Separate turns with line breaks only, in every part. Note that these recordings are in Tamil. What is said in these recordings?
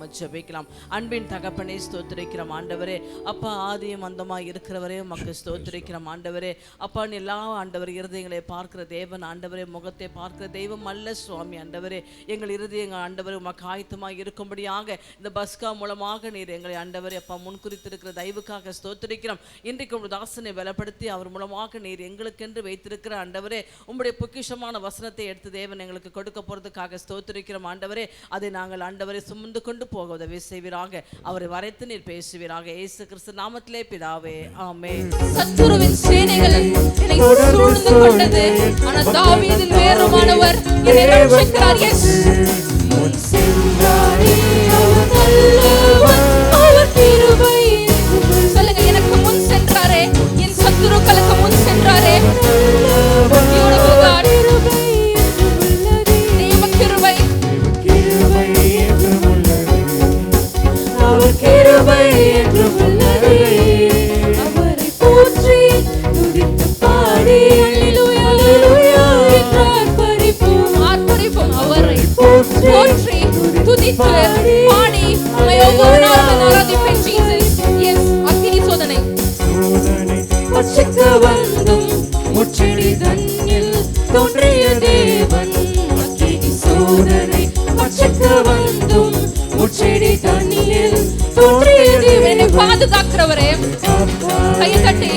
நம்ம ஜெபிக்கலாம். அன்பின் தகப்பனே ஸ்தோத்திரிக்கிறோம் ஆண்டவரே. அப்பா ஆதியும் அந்தமாய் இருக்கிறவரே உமக்கு ஸ்தோத்திரிக்கிறோம் ஆண்டவரே. அப்பா எல்லா ஆண்டவர் இருதயங்களை பார்க்கிற தேவன் ஆண்டவரே, முகத்தை பார்க்கிற தெய்வம் அல்ல சுவாமி ஆண்டவரே. எங்கள் இருதயங்கள் ஆண்டவரே உமக்கு ஆயத்தமாக இருக்கும்படியாக இந்த பஸ்கா மூலமாக நீர் எங்களை ஆண்டவரே அப்பா முன்குறித்திருக்கிற தயவுக்காக ஸ்தோத்திரிக்கிறோம். இன்றைக்கு ஒரு தாசனை பலப்படுத்தி அவர் மூலமாக நீர் எங்களுக்கென்று வைத்திருக்கிற ஆண்டவரே உம்முடைய பொக்கிஷமான வசனத்தை எடுத்து தேவன் எங்களுக்கு கொடுக்க போறதுக்காக ஸ்தோத்திரிக்கிறோம் ஆண்டவரே. அதை நாங்கள் ஆண்டவரை சுமந்து கொண்டு போக உதவி செய்வீராக. அவரை வரைத்து நீர் பேசுவீராக. இயேசு கிறிஸ்து நாமத்திலே பிதாவே, ஆமென்.
சத்துருவின் சேனைகள் என்னை சூழ்ந்து கொண்டது, ஆனால் தாவீதின் வேறுமானவர் என்னை ரட்சிக்கிறார். எஸ் முன் சென்றாரே அவர் நல்லவர், அவர் கிருபை. சொல்லுங்க, எனக்கு முன் சென்றாரே, என் சத்துருக்களுக்கு முன் சென்றாரே. முச்செடி தன்னில் தோன்றிய தேவன், சோதனை பச்சைக்க வந்தும் முச்செடி தன்னில் தோன்றிய தேவன். என்னை பாதுகாக்கிறவரே, கையை தட்டி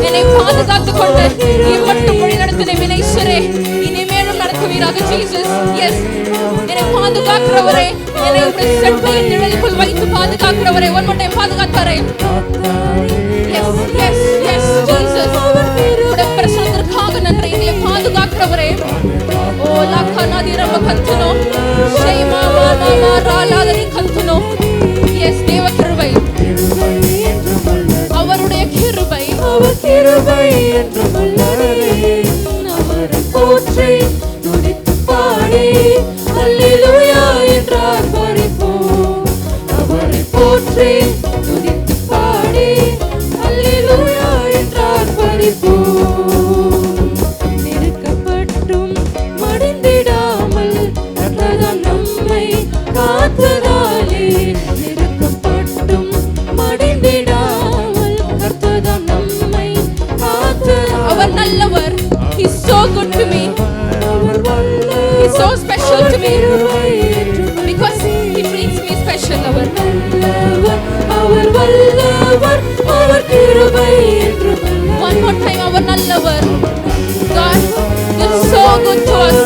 என்னை பாதுகாத்துக் கொண்டு இம்மட்டும் வழி நடத்தின வினைஸ்வரே இனிமேலும் நடத்துவீராக. ஜீசஸ், எஸ், என்னை பாதுகாக்கிறவரே, என்னை உடைய செட்டையின் நிழலுக்குள் வைத்து பாதுகாக்கிறவரே, ஒன் மட்டை பாதுகாத்தாரே. எஸ் எஸ் எஸ் ஜீசஸ், உடைய பிரசன்னத்திற்காக நன்றி. என்னை பாதுகாக்கிறவரே, ஓ லாக்கனாதி ரம கந்தனோ ஷைமா மாமா ராலாதரி கந்தனோ. எஸ், தேவ கிருபை, அவருடைய கிருபை, அவர் கிருபை என்று வல்லரே. அவரை போற்றி துதித்து பாடி அல்லேலூயா என்றார் பரிபூர்ண. அவரை போற்றி துதித்து பாடி அல்லேலூயா என்றார் பரிபூர்ண. நெருக்கப்பட்டும் மடிந்திடாமல் கர்த்தர் நம்மை காத்ததாலே, நெருக்கப்பட்டும் மடிந்திடாமல் கர்த்தர் நம்மை காத்ததாலே. அவர் நல்லவர். He's so good to me. He's so special to me because he treats me special. அவர் நல்லவர், அவர் வல்லவர், அவர் கிருபை என்று. One more time, அவர் நல்லவர். God is so good to us.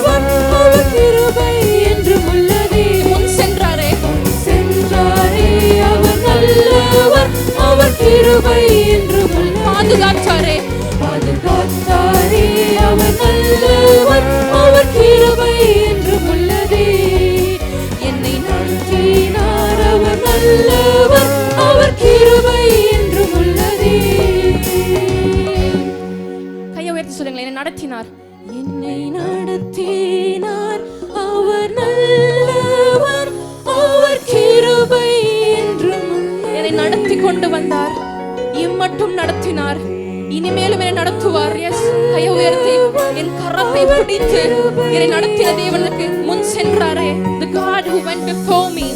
அவர் கிருபை என்று உள்ளதே. முன் சென்றாரே, சென்றாரே, அவர் நல்லவர், அவர் கிருபை என்று. பாதுகாத்தாரே, பாதுகாத்தாரே, அவர் நல்லவர், அவர் கிருபை என்று உள்ளதே. என்னை நடத்தினார், அவர் நல்லவர், அவர் கிருபை என்று உள்ளதே. கையை உயர்த்தி சொல்லுங்களேன், என்னை நடத்தினார், என்னை நடத்தினார், அவர் நல்லவர், அவர் கிருபை என்று. என்னை நடத்தி கொண்டு வந்தார், இம்மட்டும் நடத்தினார், இனிமேலும் என்னை நடத்துவார். எஸ், கையை உயர்த்தி என் கரத்தை பிடித்து என்னை நடத்தின தேவனுக்கு முன் சென்றாரே. The God who went before me.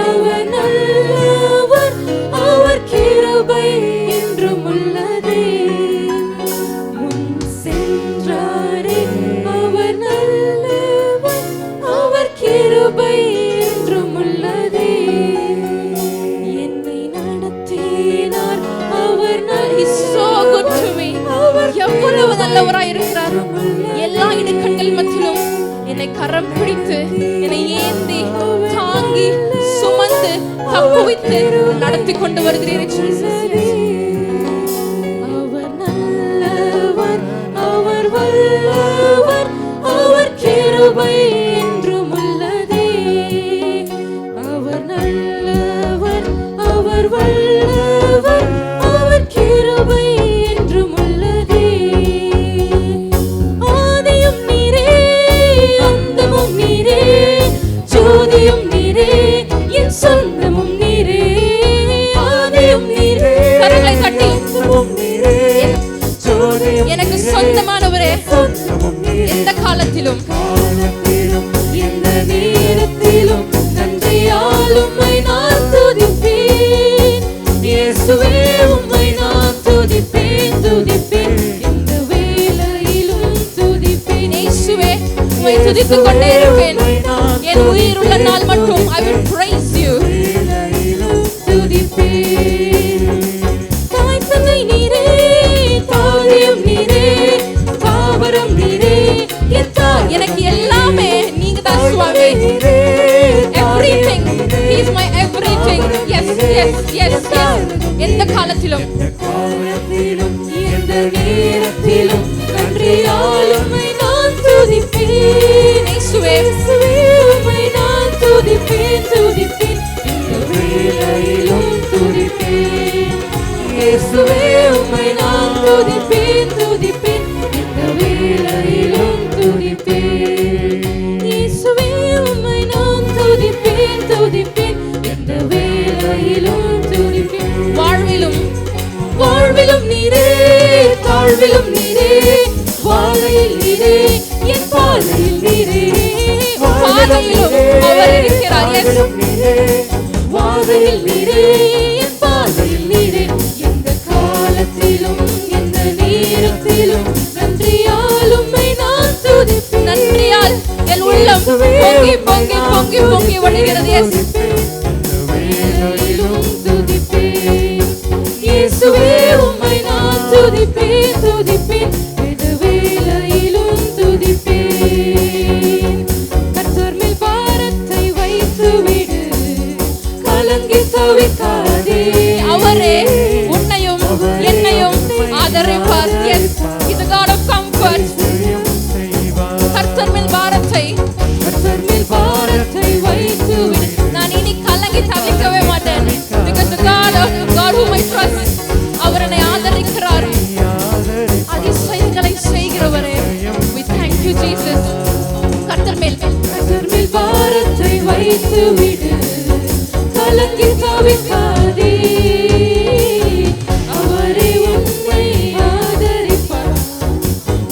அவர் நல்லவர், அவர் கிருபை என்றும் உள்ளதே. முன் சென்றாரே, அவர் நல்லவர், அவர் கிருபை என்றும் உள்ளதே. என்னை நடத்தினார், அவர் He's so good to me. எவ்வளவு நல்லவராய் இருக்கிறார். எல்லா இடுக்கண்கள் மத்தியிலும் என்னை கரம் பிடித்து என்னை ஏந்தி தாங்கி சுமந்து தப்புவித்து நடத்தி கொண்டு வருகிறீர். அவர் நல்லவர், அவர் வல்லவர், அவர் கிருபை என்றும் உள்ளதே. அவர் நல்லவர், அவர் வல்லவர், அவர் கிருபை என்றும் உள்ளதே. ஆதியும் நீரே, அந்தமும் நீரே, ஜோதியும் நீரே, என் சொந்தமும் நீரே. ஆதியும் நீரே, கரங்களை தட்டி எனக்கு சொந்தமானவரே, எந்த காலத்திலும் எந்த நேரத்திலும் துதித்துக் கொண்டே இருப்பேன். என் உயிர் உள்ள நாள் மட்டும் I will praise you. தாய் தந்தை நீரே, தாவியம் நீரே, தாவரம் நீரே, எனக்கு எல்லாமே நீங்க தான் சுவாமி. Everything, he is my everything. Yes, yes, yes, yes. எந்த காலத்திலும் எந்த நேரத்திலும் நன்றியால் உம்மை நான் துதிப்பேன். இயேசுவே உம்மை நான் துதிப்பேன், துதிப்பேன், இந்த வேளையிலும் துதிப்பேன். இயேசுவே உம்மை நான் துதிப்பேன், துதிப்பேன், இந்த வேளையிலும் துதிப்பேன். இயேசுவே உம்மை நான் துதிப்பேன், துதிப்பேன், இந்த வேளையிலும் துதிப்பேன். வாழ்விலும் வாழ்விலும் நீரே, தாழ்விலும் நீரே, வாழையில் நீரே, என் பாதையில் நீரே, பாதையிலும் அவர் இருக்கிறார். வாதையில் நீரே, என் பாதையில் நீரே, எந்த காலத்திலும் எந்த நேரத்திலும் நன்றியால் உம்மை நான் துதிப்பேன். நன்றியால் என் உள்ளம் பொங்கி பொங்கி பொங்கி பொங்கி வழிகிறது. இயேசுவே உம்மை நான் துதிப்பேன், துதிப்பேன், இந்த வேளையிலும் துதிப்பேன். கர்த்தர் மேல் பாரத்தை வைத்து விடு, கலங்கி தவிக்காதே. அவரே உன்னையும் என்னையும் ஆதரிப்பார். Yes, இது God of comfort. கர்த்தர் மேல் பாரத்தை வைத்து விடு, நான் இனி கலங்கி தவிக்கவே மாட்டேன். Because the God whom I trust, அவர் என்னை ஆதரிக்கிறார். அதிசயங்களை செய்கிறவரே, we thank you Jesus. கர்த்தர் மேல் பாரத்தை வைத்து விடு, கலங்கி தவிக்காதே. அவரே உன்னை ஆதரிப்பார்,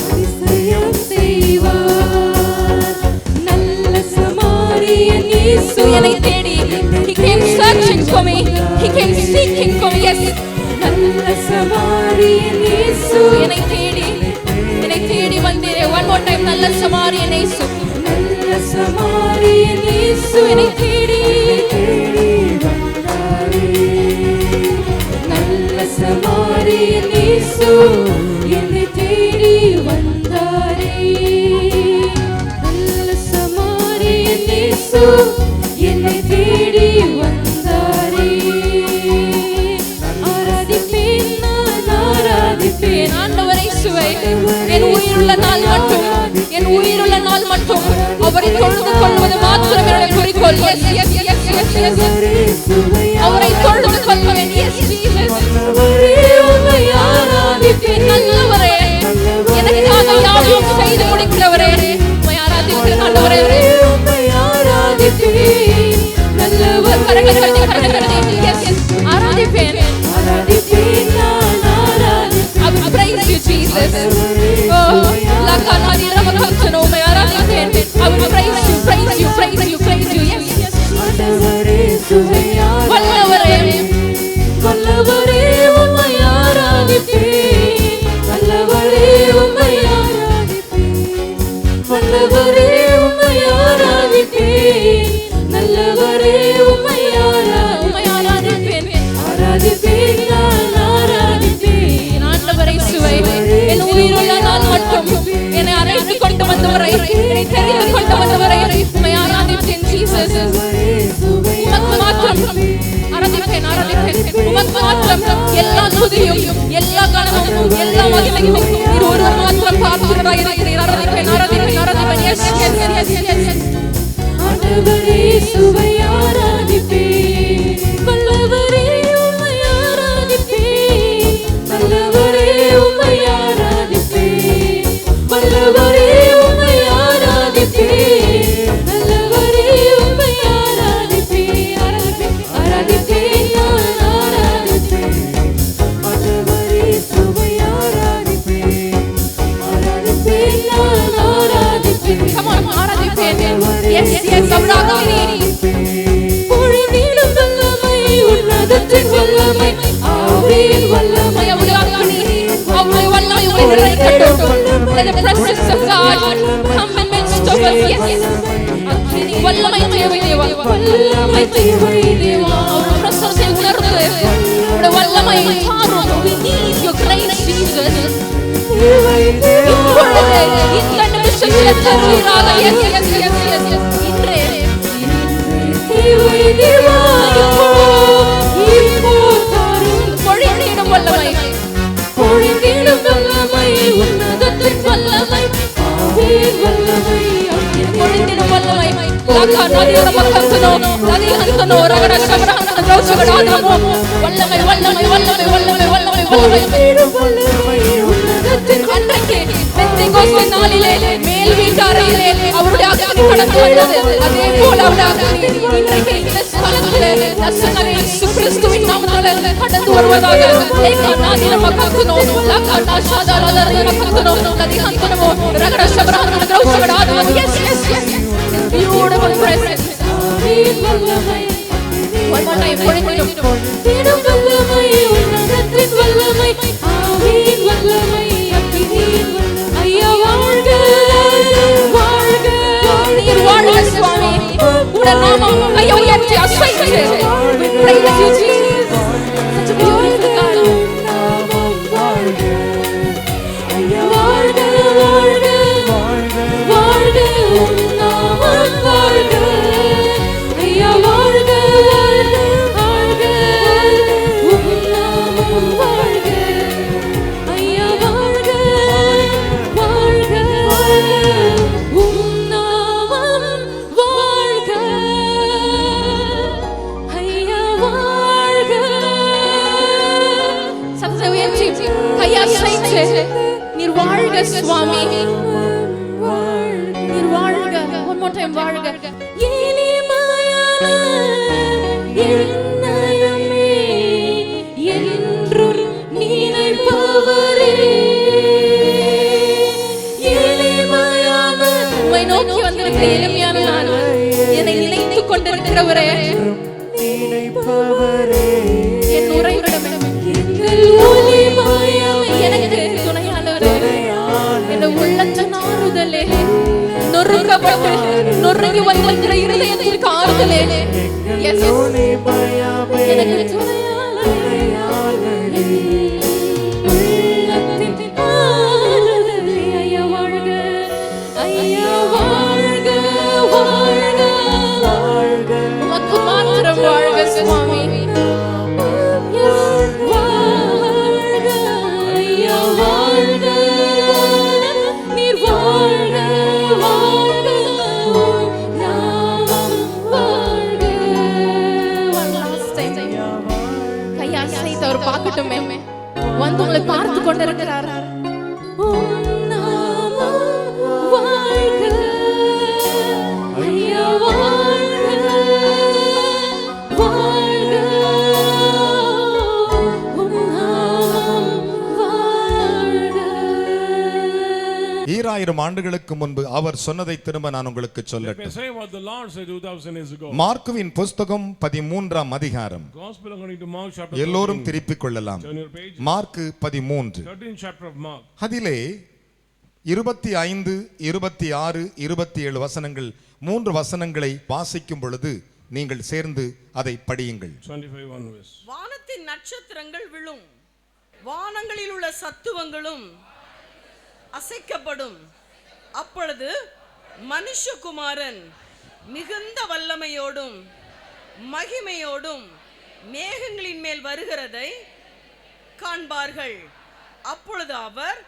அதிசயம் செய்வார். நல்ல சமாரியன் இயேசு என்னை தேடி, he came searching for me, he came seeking for me. Yes, நல்ல சமாரியன் இயேசு என்னை தேடி வந்தீரே. one more time, நல்ல சமாரியன் இயேசு, நல்ல சமாரியன் இயேசு என்னை தேடி வந்தாரே. நல்ல சமாரியன் இயேசு என்னை தேடி வந்தாரே. நல்ல சமாரியன் இயேசு என்னை தேடி வந்தாரே. ஆராதிப்பேன், நான் ஆராதிப்பேன் ஆண்டவரை இயேசுவை. என் உயிருள்ள நாள் மட்டும், என் உயிருள்ள நாள் மட்டும் அவரை தொழுது கொள்வது மாத்திரம் என்னுடைய குறிக்கோள். Yes, yes, yes, yes, yes. அவரை தொழுது கொள்வேன். Yes, Jesus. உம்மை ஆராதிப்பேன். நல்லவரே, எனக்காக யாவையும் செய்து முடிக்கிறவரே, உம்மை ஆராதிக்கிறேன் ஆண்டவரே. உம்மை ஆராதிப்பேன். நல்லவர், கரங்களை தட்டி. Yes, yes. ஆராதிப்பேன், நான் ஆராதிப்பேன். I will praise you Jesus. Oh, லகானாரி ரமகச்சனோ, உம்மை ஆராதிப்பேன். I will praise you, praise you, praise you, praise you. Yes, yes. ஆண்டவரே சுவை வல்லவரே, வல்லவரே உம்மை ஆராதிப்பேன். வல்லவரே உம்மை ஆராதிப்பேன். வல்லவரே உம்மை ஆராதிப்பேன். நல்லவரே உம்மை ஆராதிப்பேன். ஆராதிப்பேன், நான் ஆராதிப்பேன் ஆண்டவரை சுவை. என் உயிருள்ள நாள் மட்டும் என்னை அழைத்து கொண்டு வந்தவரை, என்னை தெரிந்து கொண்டு வந்தவரை உம்மை ஆராதிப்பேன் ஜீசஸ். உமக்கு மாத்திரம் ஆராதிப்பேன், உமக்கு மாத்திரம் எல்லா துதியும், எல்லா கனமும், எல்லா மகிமையும் நீர் ஒருவர் மாத்திரம் பார்க்கிறவராய் இருக்கிறீர். ஆராதிப்பேன், ஆராதிப்பேன், ஆராதிப்பேன். Yes, yes, yes, yes, yes. ஆண்டவரே சுவை ஆராதிப்பேன். வல்லவரே உம்மை ஆராதிப்பேன். நல்லவரே உம்மை ஆராதிப்பேன். வல்லவரே உம்மை ஆராதிப்பேன். நல்லவரே உம்மை ஆராதிப்பேன். ஆராதிப்பேன், நான் ஆராதிப்பேன். ஆண்டவரே சுவை ஆராதிப்பேன். ஆராதிப்பேன், நான் ஆராதிப்பேன். Come on, ஆராதிப்பேன். Yes, yes, பொழிந்திடும் வல்லமை, உன்னதத்தின் வல்லமை, ஆவியின் வல்லமை, அவ்வளவு வல்லமை உங்களை நிறைக்கட்டும். Let the presence of God come in midst of வல்லமை தேவை தேவா, வல்லமை தேவை தேவா. அவருடைய பிரசன்னத்தை உணர்ந்து அவருடைய வல்லமை தாரும். We need your grace, Jesus. இப்பொழுது இந்த நிமிஷத்தில் தருவீராக. இன்றே தேவை தேவா, இப்போ தாரும். பொழிந்திடும் வல்லமை, பொழிந்திடும் வல்லமை, உன்னதத்தின் வல்லமை, ஆவியின் வல்லமை, பொழிந்திடும் வல்லமை. லாக்கா நதியோர மக்களுக்குனோ நதி ஹந்தனோ ரகட சபரஹன ஜோசகடாதமோ வல்லமை வல்லமை வல்லமை வல்லமை வல்லமை வல்லமை உன்னதத்தின் அன்றைக்கு பெந்தெகோஸ்தே நாளிலே மேல் வீட்டாரையிலே அவருடைய அக்கினி கடந்து வந்தது. அதே போல அவருடைய அக்கினி இன்றைக்கு இந்த ஸ்தலத்திலே நசரேயனாகிய இயேசு கிறிஸ்துவின் நாமத்திலே கடந்து வருவதாக. லேக்கா நதியோர மக்களுக்குனோ லாக்கா நாஷாதாலதர மக்களுக்குனோ நதி ஹந்தனோ ரகட சபரஹன ஜோசகடாதமோ. Yes, yes, yes. Beautiful presence. One more time, பொழிந்திடும் வல்லமை, உன்னதத்தின் வல்லமை, ஆவியின் வல்லமை, அக்கினியின் வல்லமை. ஐயா வாழ்க வாழ்க நீர் வாழ்க சுவாமி. உம்முடைய நாமம் ஐயா உயர்த்தி அசைத்து. We praise you, Jesus. Such a beautiful God. நாமம் வாழ்க ஐயா வாழ்க வாழ்க வாழ்க உம் நாமம் வாழ்க ஐயா வாழ்க வாழ்க உம் நாமம் வாழ்க ஐயா வாழ்க வாழ்க உம் நாமம் வாழ்க ஐயா வாழ்க. சத்தத்தை உயர்த்தி கையை அசைத்து நீர் வாழ்க சுவாமி, நீர் வாழ்க. One more time, வாழ்க. எளிமையான என்னையுமே என்றும் நினைப்பவரே, எளிமையான உம்மை நோக்கி வந்திருக்கிற எளிமையான நான், என்னை நினைத்துக் கொண்டிருக்கிறவரே, என் உறைவிடமே, எங்கள் ஒளிமயமே, எனக்கு துணையானவரே, என் உள்ளத்தின் ஆறுதலே, நொறுக்கப்பட்டு நொறுங்கி வந்திருக்கிற இருதயத்திற்கு ஆறுதலே, எனக்கு துணையானவரே, உள்ளத்தின் ஆறுதலே. ஐயா வாழ்க ஐயா வாழ்க வாழ்க வாழ்க உமக்கு மாத்திரம் வாழ்க சுவாமி. வாழ்க ஐயா வாழ்க நீர் வாழ்க வாழ்க நாமம் வாழ்க. One last time. கையை அசைத்து அவர் பார்க்கட்டுமே, வந்து உங்களை பார்த்து கொண்டிருக்கிறார். உம் நாமம் வாழ்க ஐயா வாழ்க வாழ்க உம் நாமம் வாழ்க.
2000 ஆண்டுகளுக்கு முன்பு அவர் சொன்னதை திரும்ப நான் உங்களுக்கு
Let me
சொல்லட்டும்.
say what the Lord said 2000 years ago.
மார்க்குவின் புஸ்தகம் 13ஆம் அதிகாரம்.
Gospel according to Mark chapter
எல்லோரும்
13.
திருப்பிக் கொள்ளலாம்.
Turn your page.
Mark 13.
13th chapter of Mark.
அதிலே 25, 26, 27 வசனங்கள், 3 வசனங்களை வாசிக்கும் பொழுது நீங்கள் சேர்ந்து அதை படியுங்கள்.
25 one verse.
வானத்தின் நட்சத்திரங்கள் விழும், வானங்களில் உள்ள சத்துவங்களும் அசைக்கப்படும். அப்பொழுது மனுஷகுமாரன் மிகுந்த வல்லமையோடும் மகிமையோடும் மேகங்களின் மேல் வருகிறதை காண்பார்கள். அப்பொழுது அவர்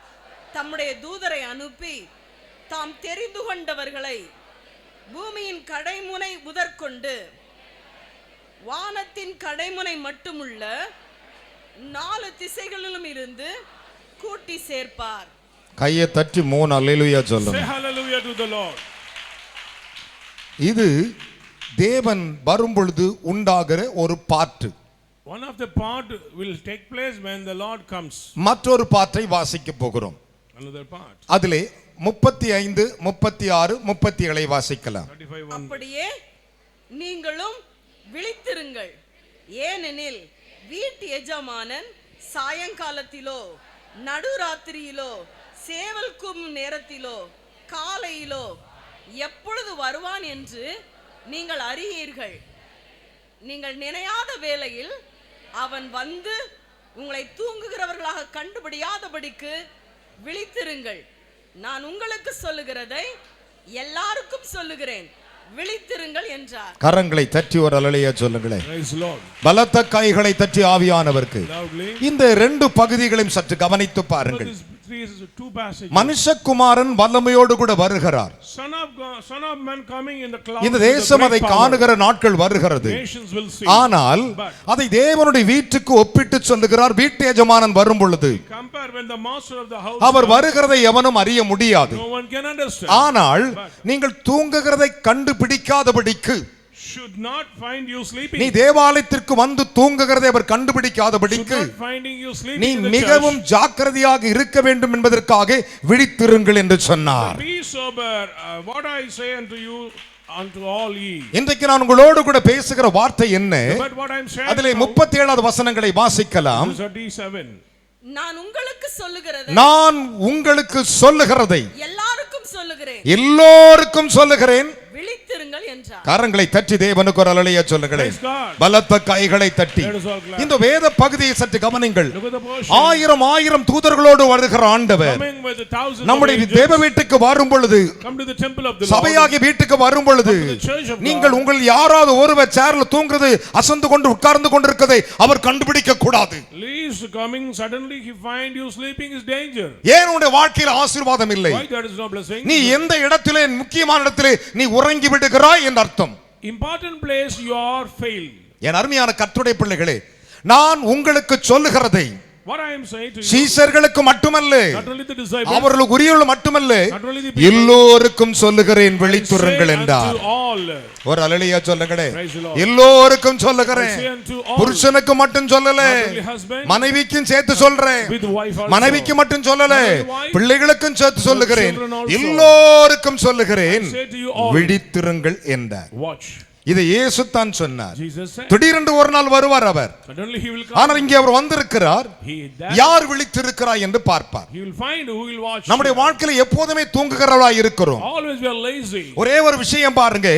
தம்முடைய தூதரை அனுப்பி தாம் தெரிந்து கொண்டவர்களை பூமியின் கடைமுனை முதற்கொண்டு வானத்தின் கடைமுனை மட்டுமுள்ள 4 திசைகளிலும் இருந்து கூட்டி சேர்ப்பார்.
கையை தட்டி 3 அல்லேலூயா
Say
சொல்லுங்க.
hallelujah to the Lord.
இது தேவன் வரும் பொழுது உண்டாகிற ஒரு பாட்டு.
One of the part will take place when the Lord comes.
மற்றொரு பாட்டை வாசிக்க போகிறோம்.
Another part.
அதிலே 35, 36, 37 வாசிக்கலாம்.
35 one.
அப்படியே நீங்களும் விழித்திருங்கள், ஏனெனில் வீட்டு எஜமானன் சாயங்காலத்திலோ நடுராத்திரியிலோ சேவல் கூவும் நேரத்திலோ காலையிலோ எப்பொழுது வருவான் என்று நீங்கள் அறியீர்கள். நீங்கள் நினையாத வேளையில் அவன் வந்து உங்களை தூங்குகிறவர்களாக கண்டுபிடியாதபடிக்கு விழித்திருங்கள். நான் உங்களுக்கு சொல்லுகிறதை எல்லாருக்கும் சொல்லுகிறேன், விழித்திருங்கள் என்றார்.
கரங்களை தட்டி ஒரு அல்லேலூயா சொல்லுங்களேன்.
Praise the Lord.
பலத்த கைகளை தட்டி ஆவியானவருக்கு.
Loudly.
இந்த 2 பகுதிகளையும் சற்று கவனித்து பாருங்கள்.
These two passages.
மனுஷகுமாரன் வல்லமையோடு கூட வருகிறார்.
Son of man coming in the clouds.
இந்த தேசம் அதை காணுகிற நாட்கள் வருகிறது.
Nations will see.
ஆனால் அதை தேவனுடைய வீட்டுக்கு ஒப்பிட்டு சொல்லுகிறார். வீட்டு எஜமானன் வரும் பொழுது
Compare when the master of the house.
அவர் வருகிறதை எவனும் அறிய முடியாது.
No one can understand.
ஆனால் நீங்கள் தூங்குகிறதை கண்டுபிடிக்காதபடிக்கு,
Should not find you sleeping.
நீ தேவாலயத்திற்கு வந்து தூங்குகிறதை அவர் கண்டுபிடிக்காதபடிக்கு
Should not finding you sleeping
நீ
in the
மிகவும்
church.
ஜாக்கிரதையாக இருக்க வேண்டும் என்பதற்காக விழித்திருங்கள் என்று சொன்னார்.
Be sober. What I say unto you, unto all ye.
இன்றைக்கு நான் உங்களோடு கூட பேசுகிற வார்த்தை என்ன?
But what I'm saying.
அதிலே 37வது வசனங்களை வாசிக்கலாம்.
37.
நான் உங்களுக்கு சொல்லுகிறதை
நான் உங்களுக்கு சொல்லுகிறதை
எல்லாருக்கும் சொல்லுகிறேன்,
எல்லோருக்கும் சொல்லுகிறேன்,
விழித்திருங்கள் என்றார்.
கரங்களை தட்டி தேவனுக்கு ஒரு அல்லேலூயா சொல்லுங்களேன்.
Praise God.
பலத்த கைகளை தட்டி
Let us all clap.
இந்த வேத பகுதியை சற்று கவனிங்கள்.
Look at the portion.
ஆயிரம் தூதர்களோடு வருகிற ஆண்டவர்
Coming with the thousands of
நம்முடைய
angels.
தேவ வீட்டுக்கு வரும் பொழுது,
Come to the temple of the Lord.
சபையாகிய வீட்டுக்கு வரும் பொழுது,
Come to the church of God.
நீங்கள் உங்கள் யாராவது ஒருவர் சேர்ல தூங்குறது, அசந்து கொண்டு உட்கார்ந்து கொண்டிருக்கதை அவர் கண்டுபிடிக்க கூடாது.
Least coming suddenly he find you sleeping is danger.
ஏன் உன்னுடைய வாழ்க்கையில் ஆசீர்வாதம் இல்லை?
Why there is no blessing?
நீ எந்த இடத்திலே, முக்கியமான இடத்திலே நீ உறங்கி விடுகிறாய் என்று அர்த்தம்.
Important place you are failed.
என் அருமையான கர்த்தருடைய பிள்ளைகளே, நான் உங்களுக்கு சொல்லுகிறதை
What I am saying to you,
சீஷர்களுக்கு மட்டுமல்ல,
not only the disciples,
அவர்களுக்கு உரியவர்கள் மட்டுமல்ல,
not only the people,
எல்லோருக்கும் சொல்லுகிறேன், விழித்துருங்கள்
I say
என்றார்.
unto all.
ஒரு அல்லேலூயா சொல்லுங்களே.
Praise the Lord.
எல்லோருக்கும்
I
சொல்லுகிறேன்.
say unto all.
புருஷனுக்கு மட்டும் சொல்லல,
Not only husband,
மனைவிக்கும் சேர்த்து சொல்றேன்.
with wife also.
மனைவிக்கு மட்டும் சொல்லல,
Not only wife,
பிள்ளைகளுக்கும் சேர்த்து சொல்லுகிறேன்.
children also.
எல்லோருக்கும் சொல்லுகிறேன்,
I say to you all,
விழித்திருங்கள் என்றார்.
watch.
இதை இயேசு தான் சொன்னார்.
Jesus said,
திடீரென்று ஒரு நாள் வருவார் அவர்.
suddenly he will come.
ஆனால் இங்கே அவர் வந்திருக்கிறார்.
He that
யார் விழித்திருக்கிறார் என்று பார்ப்பார்.
he will find who will watch.
நம்முடைய வாழ்க்கையில எப்போதுமே தூங்குகிறவர்களா இருக்கிறோம்.
Always we are lazy.
ஒரே ஒரு விஷயம் பாருங்க,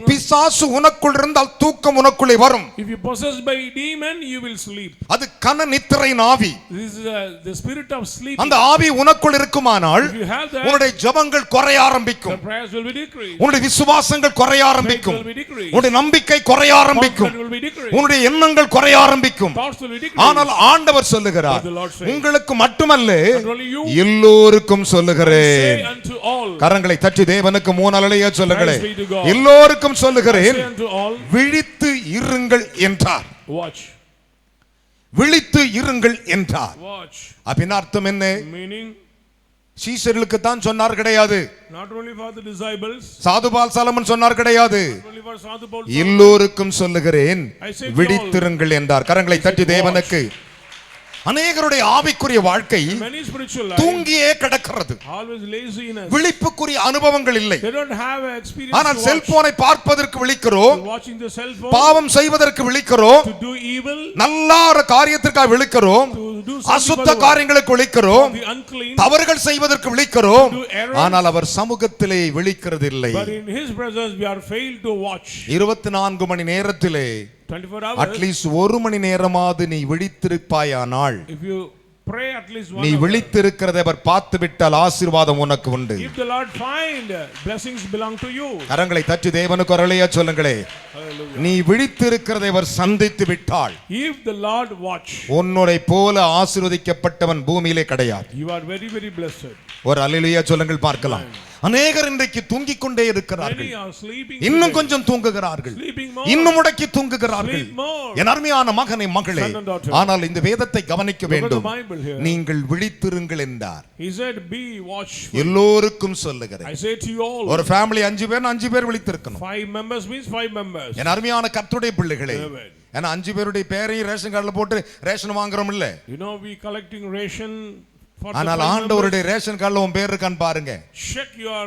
பிசாசு உனக்குள் இருந்தால் தூக்கம் உனக்குள்ளே வரும்.
If you possessed by a demon, you will sleep.
அது கன நித்திரை ஆவி.
This is the spirit of sleep.
அந்த ஆவி உனக்குள் இருக்குமானால்
If you have that,
உன்னுடைய ஜெபங்கள் குறைய
the
ஆரம்பிக்கும்.
prayers will be decreased.
உன்னுடைய விசுவாசங்கள் குறைய
Faith
ஆரம்பிக்கும்.
will be decreased.
உன்னுடைய நம்பிக்கை குறைய ஆரம்பிக்கும்.
Confidence will be decreased.
உன்னுடைய எண்ணங்கள் குறைய ஆரம்பிக்கும்.
Thoughts will be decreased.
ஆனால் ஆண்டவர் சொல்லுகிறார்,
But the Lord says,
உங்களுக்கு மட்டுமல்ல,
not only you,
எல்லோருக்கும்
say
சொல்லுகிறேன்.
unto all.
கரங்களை தட்டி தேவனுக்கு 3 அல்லேலூயா சொல்லுங்களேன்.
Praise be to God.
எல்லோருக்கும்
Say
சொல்லுகிறேன்,
unto all,
விழித்து இருங்கள் என்றார்.
watch.
விழித்து இருங்கள் என்றார்.
Watch.
அப்படின்னா அர்த்தம் என்ன?
Meaning,
சீஷர்களுக்கு தான் சொன்னார் கிடையாது,
not only for the disciples,
சாதுபால் Solomon சொன்னார் கிடையாது,
not only for Sadhu Paul,
எல்லோருக்கும் சொல்லுகிறேன்,
I say to
விழித்திருங்கள் என்றார். கரங்களை தட்டி தேவனுக்கு. அநேகருடைய ஆவிக்குரிய வாழ்க்கை
many spiritual life,
தூங்கியே கிடக்கிறது.
always laziness.
விழிப்புக்குரிய அனுபவங்கள் இல்லை.
They don't have experience
ஆனால்
to watch.
செல்போனை பார்ப்பதற்கு விழிக்கிறோம்,
Watching the cell phone,
பாவம் செய்வதற்கு விழிக்கிறோம்,
to do evil,
நல்ல ஒரு காரியத்திற்காக விழிக்கிறோம்,
to do something
அசுத்த
for the
காரியங்களுக்கு விழிக்கிறோம்,
the unclean,
தவறுகள் செய்வதற்கு விழிக்கிறோம்.
to do errors.
ஆனால் அவர் சமூகத்திலே விழிக்கிறது இல்லை.
But in his presence we are failed to watch.
24 மணி நேரத்திலே
24 hours.
அட்லீஸ்ட் 1 மணி நேரமாவது நீ விழித்திருப்பாயானால்,
If you pray at least 1
நீ
hour.
விழித்திருக்கிறதை அவர் பார்த்து விட்டால் ஆசீர்வாதம் உனக்கு உண்டு.
If the Lord find, blessings belong to you.
கரங்களை தட்டி தேவனுக்கு ஒரு அல்லேலூயா சொல்லுங்களே.
Hallelujah.
நீ விழித்திருக்கிறதை அவர் சந்தித்து விட்டால்,
If the Lord watch,
உன்னுடைய போல ஆசீர்வதிக்கப்பட்டவன் பூமியிலே கிடையாது.
you are very, very blessed.
ஒரு அல்லேலூயா சொல்லுங்கள் பார்க்கலாம். அநேகர் இன்றைக்கு தூங்கிக் கொண்டே இருக்கிறார்கள்.
Many are sleeping
இன்னும்
today.
கொஞ்சம் தூங்குகிறார்கள்,
Sleeping more.
இன்னும் முடக்கி தூங்குகிறார்கள்.
Sleep more.
என் அருமையான மகனே மகளே,
Son and daughter.
ஆனால் இந்த வேதத்தை கவனிக்க
Look at the
வேண்டும்.
Bible here.
நீங்கள் விழித்திருங்கள் என்றார்.
He said, be watchful.
எல்லோருக்கும் சொல்லுகிறேன்.
I say to you all,
ஒரு ஃபேமிலி 5 பேர் விழித்திருக்கணும்.
5 members means 5 members.
என் அருமையான கர்த்தருடைய பிள்ளைகளே,
Amen.
ஏன்னா 5 பேருடைய பேரையும் ரேஷன் கார்டுல போட்டு ரேஷன் வாங்குறோம் இல்ல.
You know, we collecting ration for the
ஆனால்
5 members.
ஆண்டவருடைய ரேஷன் கார்டுல உன் பேர் இருக்கான்னு பாருங்க.
Check your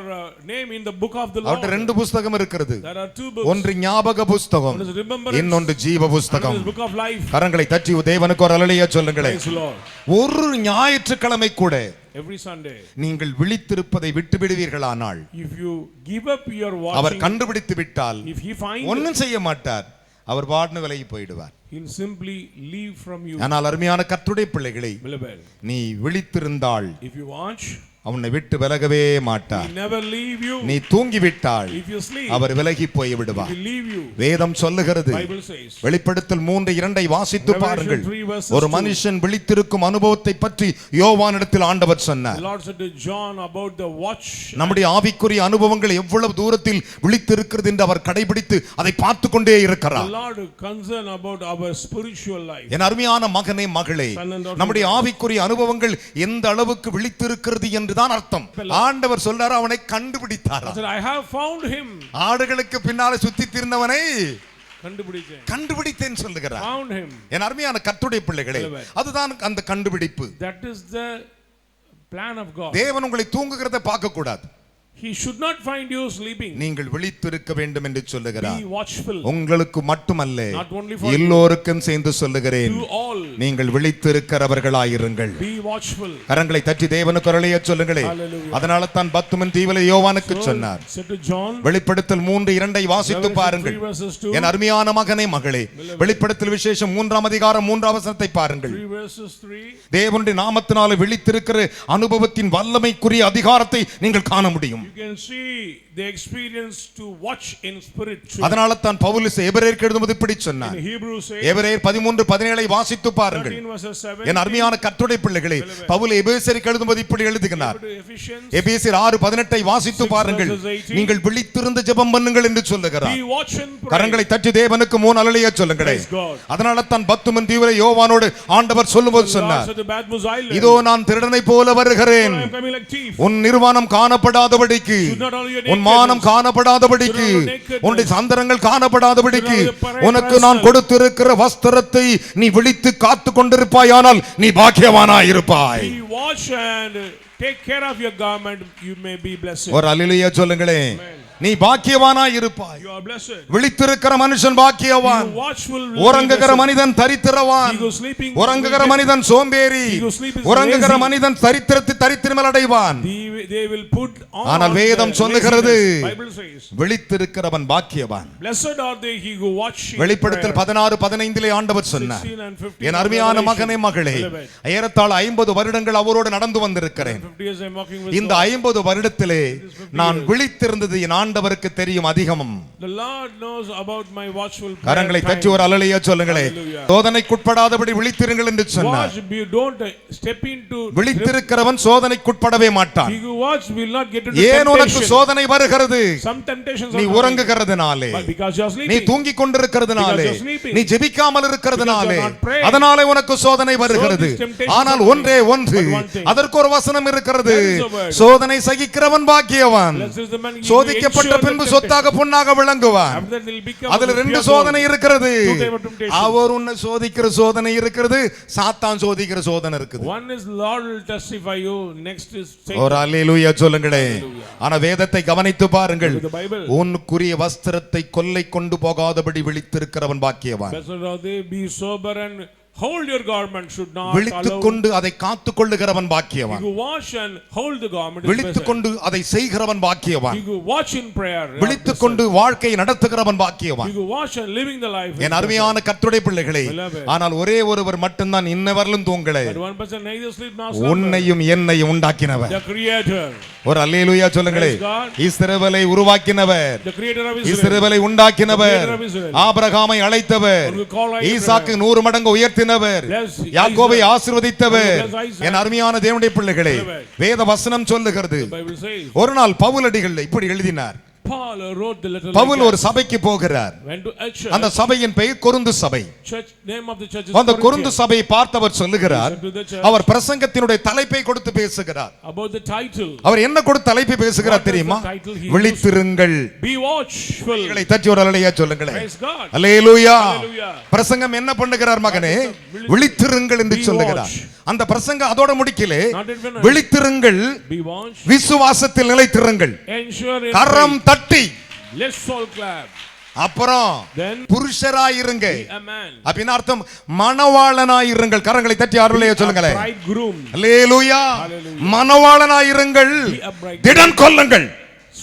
name in the book of the Lord.
அவர்ட்ட 2 புத்தகம் இருக்கிறது.
There are 2 books.
ஒன்று ஞாபக புத்தகம்,
One is remembrance.
இன்னொன்று ஜீவ
One
புத்தகம்.
is book of life.
கரங்களை தட்டி தேவனுக்கு ஒரு அல்லேலூயா சொல்லுங்களேன்.
Praise the Lord.
ஒரு ஞாயிற்றுக்கிழமை கூட
every Sunday.
நீங்கள் விழித்திருப்பதை விட்டுவிடுவீர்களானால்,
If you give up your
our
watching,
கண்டுபிடித்து விட்டால்
if he finds,
ஒன்னும் செய்ய மாட்டார், அவர் பாட்னு விலகி போயிடுவார்.
he'll simply leave from you.
ஆனால் அருமையான கர்த்தருடைய பிள்ளைகளை,
Beloved,
நீ விழித்திருந்தால்
if you watch,
அவனை விட்டு விலகவே மாட்டார்.
he'll never leave you.
நீ தூங்கிவிட்டால்
If you sleep,
அவர் விலகி போய் விடுவார்.
he'll leave you.
வேதம் சொல்லுகிறது,
Bible says,
வெளிப்படுத்தல் 3:2 வாசித்து
Revelation
பாருங்கள்.
3 verses
ஒரு
2.
மனுஷன் விழித்திருக்கும் அனுபவத்தை பற்றி யோவானிடத்தில் ஆண்டவர்
The
சொன்னார்.
Lord said to John about the watch.
நம்முடைய ஆவிக்குரிய அனுபவங்கள் எவ்வளவு தூரத்தில் விழித்திருக்கிறது என்று அவர் கடைபிடித்து அதை பார்த்து கொண்டே
The
இருக்கிறார்.
Lord concerned about our spiritual life.
என் அருமையான மகனே மகளே,
Son and daughter,
நம்முடைய ஆவிக்குரிய அனுபவங்கள் எந்த அளவுக்கு விழித்திருக்கிறது என்றுதான் அர்த்தம். ஆண்டவர் சொல்றாரு, அவனை கண்டுபிடித்தார்.
I said, I have found him.
ஆடுகளுக்கு பின்னாலே சுத்தி திரிந்தவனை
கண்டுபிடிச்சேன்.
கண்டுபிடித்தேன் சொல்லுகிறார்.
Found him.
என் அருமையான கர்த்தருடைய பிள்ளைகளே, அதுதான் அந்த கண்டுபிடிப்பு.
That is the plan of God.
தேவன் உங்களை தூங்குகிறதை பார்க்க கூடாது.
He should not find you sleeping.
நீங்கள் விழித்திருக்க வேண்டும் என்று சொல்லுகிறார்.
Be watchful.
உங்களுக்கு மட்டுமல்ல,
Not only for
எல்லோருக்கும் சேர்ந்து சொல்லுகிறேன்,
to all.
நீங்கள் விழித்திருக்கிறவர்களாயிருங்கள்.
Be watchful.
கரங்களை தட்டி தேவனுக்கு அருளைய சொல்லுங்களே.
Hallelujah.
அதனால தான் பத்துமன் தீவில யோவானுக்கு சொன்னார்.
Said to John,
வெளிப்படுத்தல் 3:2 வாசித்து பாருங்கள்.
3 verses 2.
என் அருமையான மகனே மகளே, வெளிப்படுத்தல் விசேஷம் 3ஆம் அதிகாரம் 3ஆம் வசனத்தை பாருங்கள்.
3 verses 3.
தேவனுடைய நாமத்தினால விழித்திருக்கிற அனுபவத்தின் வல்லமைக்குரிய அதிகாரத்தை நீங்கள் காண முடியும்.
You can see the experience to watch in spirit.
அதனால தான் பவுல் எபிரேயருக்கு எழுதும்போது இப்படி சொன்னார்.
In Hebrews says,
எபிரேயர் 13:17 வாசித்து பாருங்கள்.
13 verses 7.
என் அருமையான கர்த்தருடைய பிள்ளைகளே, பவுல் எபேசியருக்கு எழுதும்போது இப்படி எழுதுகிறார்.
Ephesians,
எபேசியர் 6:18 வாசித்து பாருங்கள். நீங்கள் விழித்திருந்து ஜெபம் பண்ணுங்கள் என்று சொல்லுகிறார்.
be watch and pray.
கரங்களை தட்டி தேவனுக்கு 3 அல்லேலூயா சொல்லுங்களே.
Praise God.
அதனால தான் பத்துமன் தீவில யோவானோடு ஆண்டவர் சொல்லும்போது சொன்னார்,
To Patmos Island,
இதோ நான் திருடனை போல வருகிறேன்,
I am coming like thief.
உன் நிர்வாணம் காணப்படாதபடிக்கு,
Not only your
உன் மானம் காணப்படாதபடிக்கு, உன்னுடைய சந்தரங்கள் காணப்படாதபடிக்கு உனக்கு நான் கொடுத்திருக்கிற வஸ்திரத்தை நீ விழித்து காத்து கொண்டிருப்பாயானால் நீ பாக்கியவானாயிருப்பாய்.
Be watch and take care of your garment, you may be blessed.
ஒரு அல்லேலூயா சொல்லுங்களே. நீ பாக்கியவானாய் இருப்பாய்.
You are blessed.
விழித்திருக்கிற மனுஷன் பாக்கியவான்.
You watchful.
உறங்குகிற மனிதன் தரித்திரவான்.
He goes sleeping.
உறங்குகிற மனிதன் சோம்பேறி.
He goes sleep is
உறங்குகிற
lazy.
மனிதன் தரித்திரமல் அடைவான்.
They will put on.
ஆனால் வேதம் சொல்லுகிறது,
Bible says,
விழித்திருக்கிறவன் பாக்கியவான்.
blessed are they he who watch.
வெளிப்படுத்தல் 16:15 ஆண்டவர் சொன்னார்,
16 and 15.
என் அருமையான மகனே மகளே, ஏறத்தாழ 50 வருடங்கள் அவரோடு நடந்து வந்திருக்கிறேன்.
50 years I'm walking with
இந்த 50 வருடத்திலே நான் விழித்திருந்தது என் ஆண்டவருக்கு தெரியும் அதிகமும்.
The Lord knows about my watchful prayer
கரங்களை
time.
தட்டி ஒரு அல்லேலூயா சொல்லுங்களே.
Hallelujah.
சோதனைக்குட்படாதபடி விழித்திருங்கள் என்று சொன்னார்.
Watch, you don't step into.
விழித்திருக்கிறவன் சோதனைக்குட்படவே மாட்டான்.
He who watch will not get into
ஏன் உனக்கு
temptation.
சோதனை வருகிறது?
Some temptations
நீ
are coming.
உறங்குகிறதுனாலே,
But because you are
நீ
sleeping.
தூங்கிக் கொண்டிருக்கிறதுனாலே,
Because you are sleeping.
நீ ஜெபிக்காமல் இருக்கிறதுனாலே,
Because you are not praying.
அதனாலே உனக்கு சோதனை வருகிறது.
So these temptations
ஆனால்
are
ஒன்றே ஒன்று,
but one thing.
அதற்கு ஒரு வசனம் இருக்கிறது,
There is a word.
சோதனை சகிக்கிறவன் பாக்கியவான்,
Blessed is the man who
சோதிக்கப்பட்ட
endures the
பின்பு
temptation.
சொத்தாக பொன்னாக விளங்குவான்.
After that they'll become
அதுல
pure
2
gold.
சோதனை இருக்கிறது.
Two type of temptation.
அவர் உன்னை சோதிக்கிற சோதனை இருக்கிறது, சாத்தான் சோதிக்கிற சோதனை இருக்குது.
One is Lord will testify you, next is
ஒரு
Satan.
அல்லேலூயா சொல்லுங்களே. ஆனா வேதத்தை கவனித்து பாருங்கள்,
With the Bible.
உன்னுக்குரிய வஸ்திரத்தை கொள்ளை கொண்டு போகாதபடி விழித்திருக்கிறவன் பாக்கியவான்.
Blessed are they, be sober and hold your garment, should not
விழித்துக்
allow.
கொண்டு அதை காத்துக் கொள்ளுகிறவன்
He
பாக்கியவான்.
who watch and hold the garment is
விழித்துக்
blessed.
கொண்டு அதை செய்கிறவன் பாக்கியவான்.
He who watch in prayer is
விழித்துக்
blessed.
கொண்டு வாழ்க்கையை நடத்துகிறவன் பாக்கியவான்.
He who watch and living the life is
என் அருமையான கர்த்தருடைய பிள்ளைகளே,
Beloved.
ஆனால் ஒரே ஒருவர் மட்டும்தான் இன்னவரிலும் தூங்கல,
blessed. But one person neither sleep nor slumber.
உன்னையும் என்னையும் உண்டாக்கினவர்.
The creator.
ஒரு அல்லேலூயா சொல்லுங்களே.
Praise God.
இஸ்ரவேலை உருவாக்கினவர்,
The creator of Israel.
இஸ்ரவேலை உண்டாக்கினவர்,
The creator of Israel.
ஆபிரகாமை அழைத்தவர்,
One who called Abraham.
ஈசாக்கு 100 மடங்கு உயர்த்தினவர்,
Bless
யாக்கோபை
Isaac.
ஆசீர்வதித்தவர்.
Bless Isaac.
என் அருமையான தேவனுடைய பிள்ளைகளே,
Beloved.
வேத வசனம் சொல்லுகிறது,
The Bible says,
ஒரு நாள் பவுலடிகள் இப்படி எழுதினார்.
Paul wrote the letter.
Pavul
like
ஒரு
that.
சபைக்கு போகிறார்.
Went to a church.
அந்த சபையின் பெயர் கொரிந்து சபை.
Church name of the church is
அந்த கொரிந்து
Corinthians.
சபையை பார்த்தவர் சொல்லுகிறார்,
He said to the church,
அவர் பிரசங்கத்தினுடைய தலைப்பை கொடுத்து பேசுகிறார்.
about the title.
அவர் என்ன கொடுத்து தலைப்பை பேசுகிறார்
What is
தெரியுமா?
the title he
விழித்திருங்கள்.
Be watchful.
கைகளை தட்டி ஒரு அல்லேலூயா சொல்லுங்களேன்.
Praise God.
அல்லேலூயா.
Hallelujah.
பிரசங்கம் என்ன பண்ணுகிறார் மகனே? விழித்திருங்கள் என்று
Be
சொல்லுகிறார்.
watch.
அந்த பிரசங்கம் அதோட முடிக்கல.
Not even finished.
விழித்திருங்கள்,
Be watch.
விசுவாசத்தில் நிலைத்திருங்கள்,
Ensure in
கரம் தட்டி.
faith. Let's all clap.
அப்புறம்
Then
புருஷராயிருங்க.
be a man.
அப்படின அர்த்தம் மணவாளனாயிருங்கள். கரங்களை தட்டி அருளைய சொல்லுங்களே.
Bridegroom.
Hallelujah.
Hallelujah.
மணவாளனாயிருங்கள்.
Be a bridegroom.
திடன் கொள்ளுங்கள்.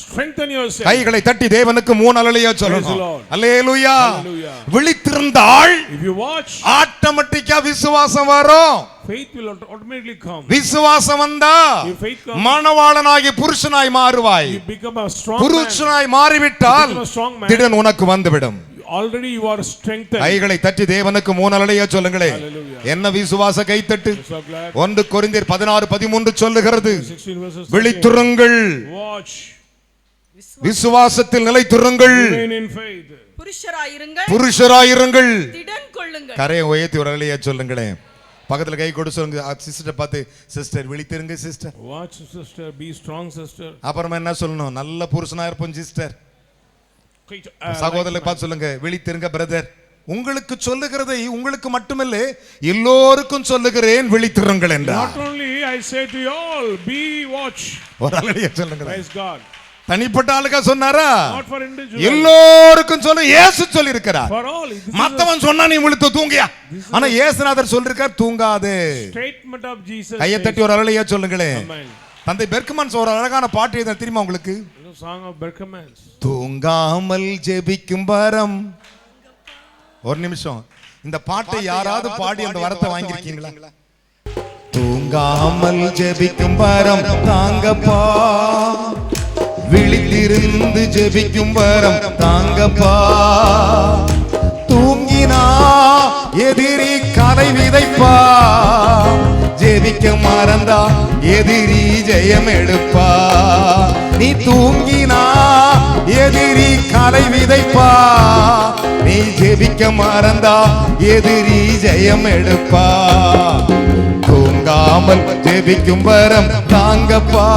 Strengthen yourself.
கைகளை தட்டி தேவனுக்கு 3 அல்லேலூயா சொல்லணும். அல்லேலூயா.
Hallelujah.
விழித்திருந்தால்
If you watch,
ஆட்டோமேட்டிக்கா விசுவாசம் வரும்.
faith will automatically come.
விசுவாசம் வந்தா
If faith comes,
மணவாளனாகி புருஷனாய் மாறுவாய்.
you become a strong man.
புருஷனாய் மாறிவிட்டால்
You become a strong man.
திடன் உனக்கு வந்துவிடும்.
Already you are strengthened.
கைகளை தட்டி தேவனுக்கு 3 அல்லேலூயா சொல்லுங்களே.
Hallelujah.
என்ன விசுவாச கைத்தட்டு.
I'm so glad.
1 கொரிந்தியர் 16:13 சொல்லுகிறது.
16 verses.
விழித்திருங்கள்.
Watch.
விசுவாசத்தில் நிலைத்திருங்கள்.
Remain in faith.
புருஷராயிருங்கள்,
புருஷராயிருங்கள்.
திடன் கொள்ளுங்கள்.
கரையை உயர்த்தி ஒரு அல்லேலூயா சொல்லுங்களேன். பக்கத்துல கை கொடு சொல்லுங்க. சிஸ்டர் பார்த்து, சிஸ்டர் விழித்திருங்க sister.
Watch sister, be strong sister.
அப்புறமா என்ன சொல்லணும்? நல்ல புருஷனா இருப்போம் சிஸ்டர். சகோதரரை பார்த்து சொல்லுங்க, விழித்திருங்க பிரதர். உங்களுக்கு சொல்லுகிறதை உங்களுக்கு மட்டுமல்ல எல்லோருக்கும் சொல்லுகிறேன், விழித்திருங்கள் என்றார்.
Not only I say to you all, be watch.
ஒரு அல்லேலூயா சொல்லுங்க.
Praise God.
தனிப்பட்ட ஆளுக்கா சொன்னாரா?
Not for individual.
எல்லோருக்கும் சொல்ல இயேசு சொல்லி இருக்கிறார்.
For all. This is
மத்தவன் சொன்னா நீ விழித்து தூங்கியா, ஆனா இயேசுநாதர் சொல்லிருக்கார் தூங்காதே.
statement of Jesus.
கையை தட்டி ஒரு அல்லேலூயா சொல்லுங்களே.
Amen.
தந்தை பெர்க்மன்ஸ் ஒரு அழகான பாட்டு எழுதினார் தெரியுமா உங்களுக்கு?
Song of Berkmans.
தூங்காமல் ஜெபிக்கும் வரம். ஒரு நிமிஷம், இந்த பாட்டை யாராவது பாடி அந்த வரத்தை வாங்கியிருக்கீங்களா? தூங்காமல் ஜெபிக்கும் வரம் தாங்கப்பா, விழித்திருந்து ஜெபிக்கும் வரம் தாங்கப்பா. தூங்கினா எதிரி கதை விதைப்பா, ஜெபிக்க மறந்தா எதிரி ஜெயம் எடுப்பா. நீ தூங்கினா எதிரி கதை விதைப்பா, நீ ஜெபிக்க மறந்தா எதிரி ஜெயம் எடுப்பா. தூங்காமல் ஜெபிக்கும் வரம் தாங்கப்பா.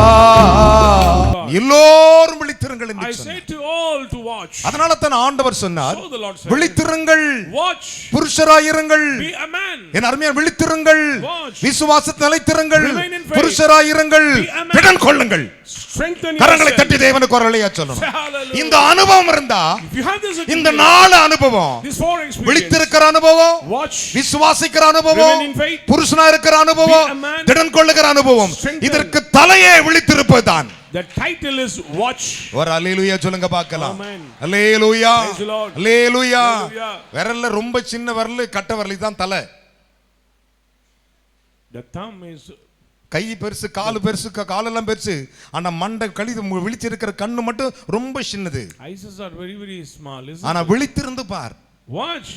எல்லோரும் விழித்திருங்கள் என்று
I
சொன்னார்.
say to all to watch.
அதனால தான் ஆண்டவர் சொன்னார்,
So the Lord said,
விழித்திருங்கள்,
watch.
புருஷராயிருங்கள்.
Be a man.
என் அருமையான விழித்திருங்கள்,
Watch.
விசுவாசத்தில் நிலைத்திருங்கள்,
Remain in faith.
புருஷராயிருங்கள்,
Be a man.
திடன் கொள்ளுங்கள்.
Strengthen
கரங்களை
yourself.
தட்டி தேவனுக்கு ஒரு அல்லேலூயா சொல்லணும்.
Say hallelujah.
இந்த அனுபவம் இருந்தா,
If you have this
இந்த
experience,
4 அனுபவம்,
this 4 experience,
விழித்திருக்கிற அனுபவம்,
watch,
விசுவாசிக்கிற அனுபவம்,
Remain in faith.
புருஷனா இருக்கிற அனுபவம்,
Be a man.
திடன் கொள்ளுகிற அனுபவம்,
Strengthen.
இதற்கு தலையே விழித்திருப்பதுதான்.
the title is watch.
ஒரு அல்லேலூயா சொல்லுங்க பார்க்கலாம்.
Amen.
Hallelujah,
Praise the Lord.
Hallelujah.
Hallelujah.
விரல்ல ரொம்ப சின்ன விரல், கட்ட விரல் தான் தலை.
The thumb is
கை பெருசு, காலு பெருசு, காலெல்லாம் பெருசு, ஆனா மண்டை கழிது விழிச்சிருக்கிற கண்ணு மட்டும் ரொம்ப சின்னது.
eyes are very very small, isn't
ஆனா
it?
விழித்திருந்து பார்.
Watch.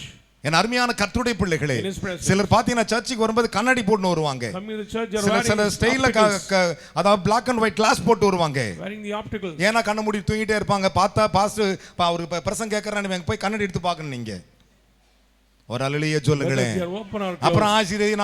என் அருமையான கர்த்தருடைய பிள்ளைகளே,
In his presence.
சிலர் பாத்தீங்கன்னா சர்ச்சுக்கு வரும்போது கண்ணாடி போட்டு வருவாங்க.
Coming to the church, you are
சில
wearing
ஸ்டைல்ல
opticals.
அதாவது பிளாக் அண்ட் ஒயிட் கிளாஸ் போட்டு வருவாங்க.
Wearing the opticals.
ஏன்னா கண்ண மூடி தூங்கிட்டே இருப்பாங்க. பார்த்தா பாஸ்டர் அவர் பிரசங்க கேட்கறான்னு போய் கண்ணாடி எடுத்து பார்க்கணும். நீங்க ஒரு அல்லேலூயா சொல்லுங்களேன்.
Whether they are open or closed.
அப்புறம்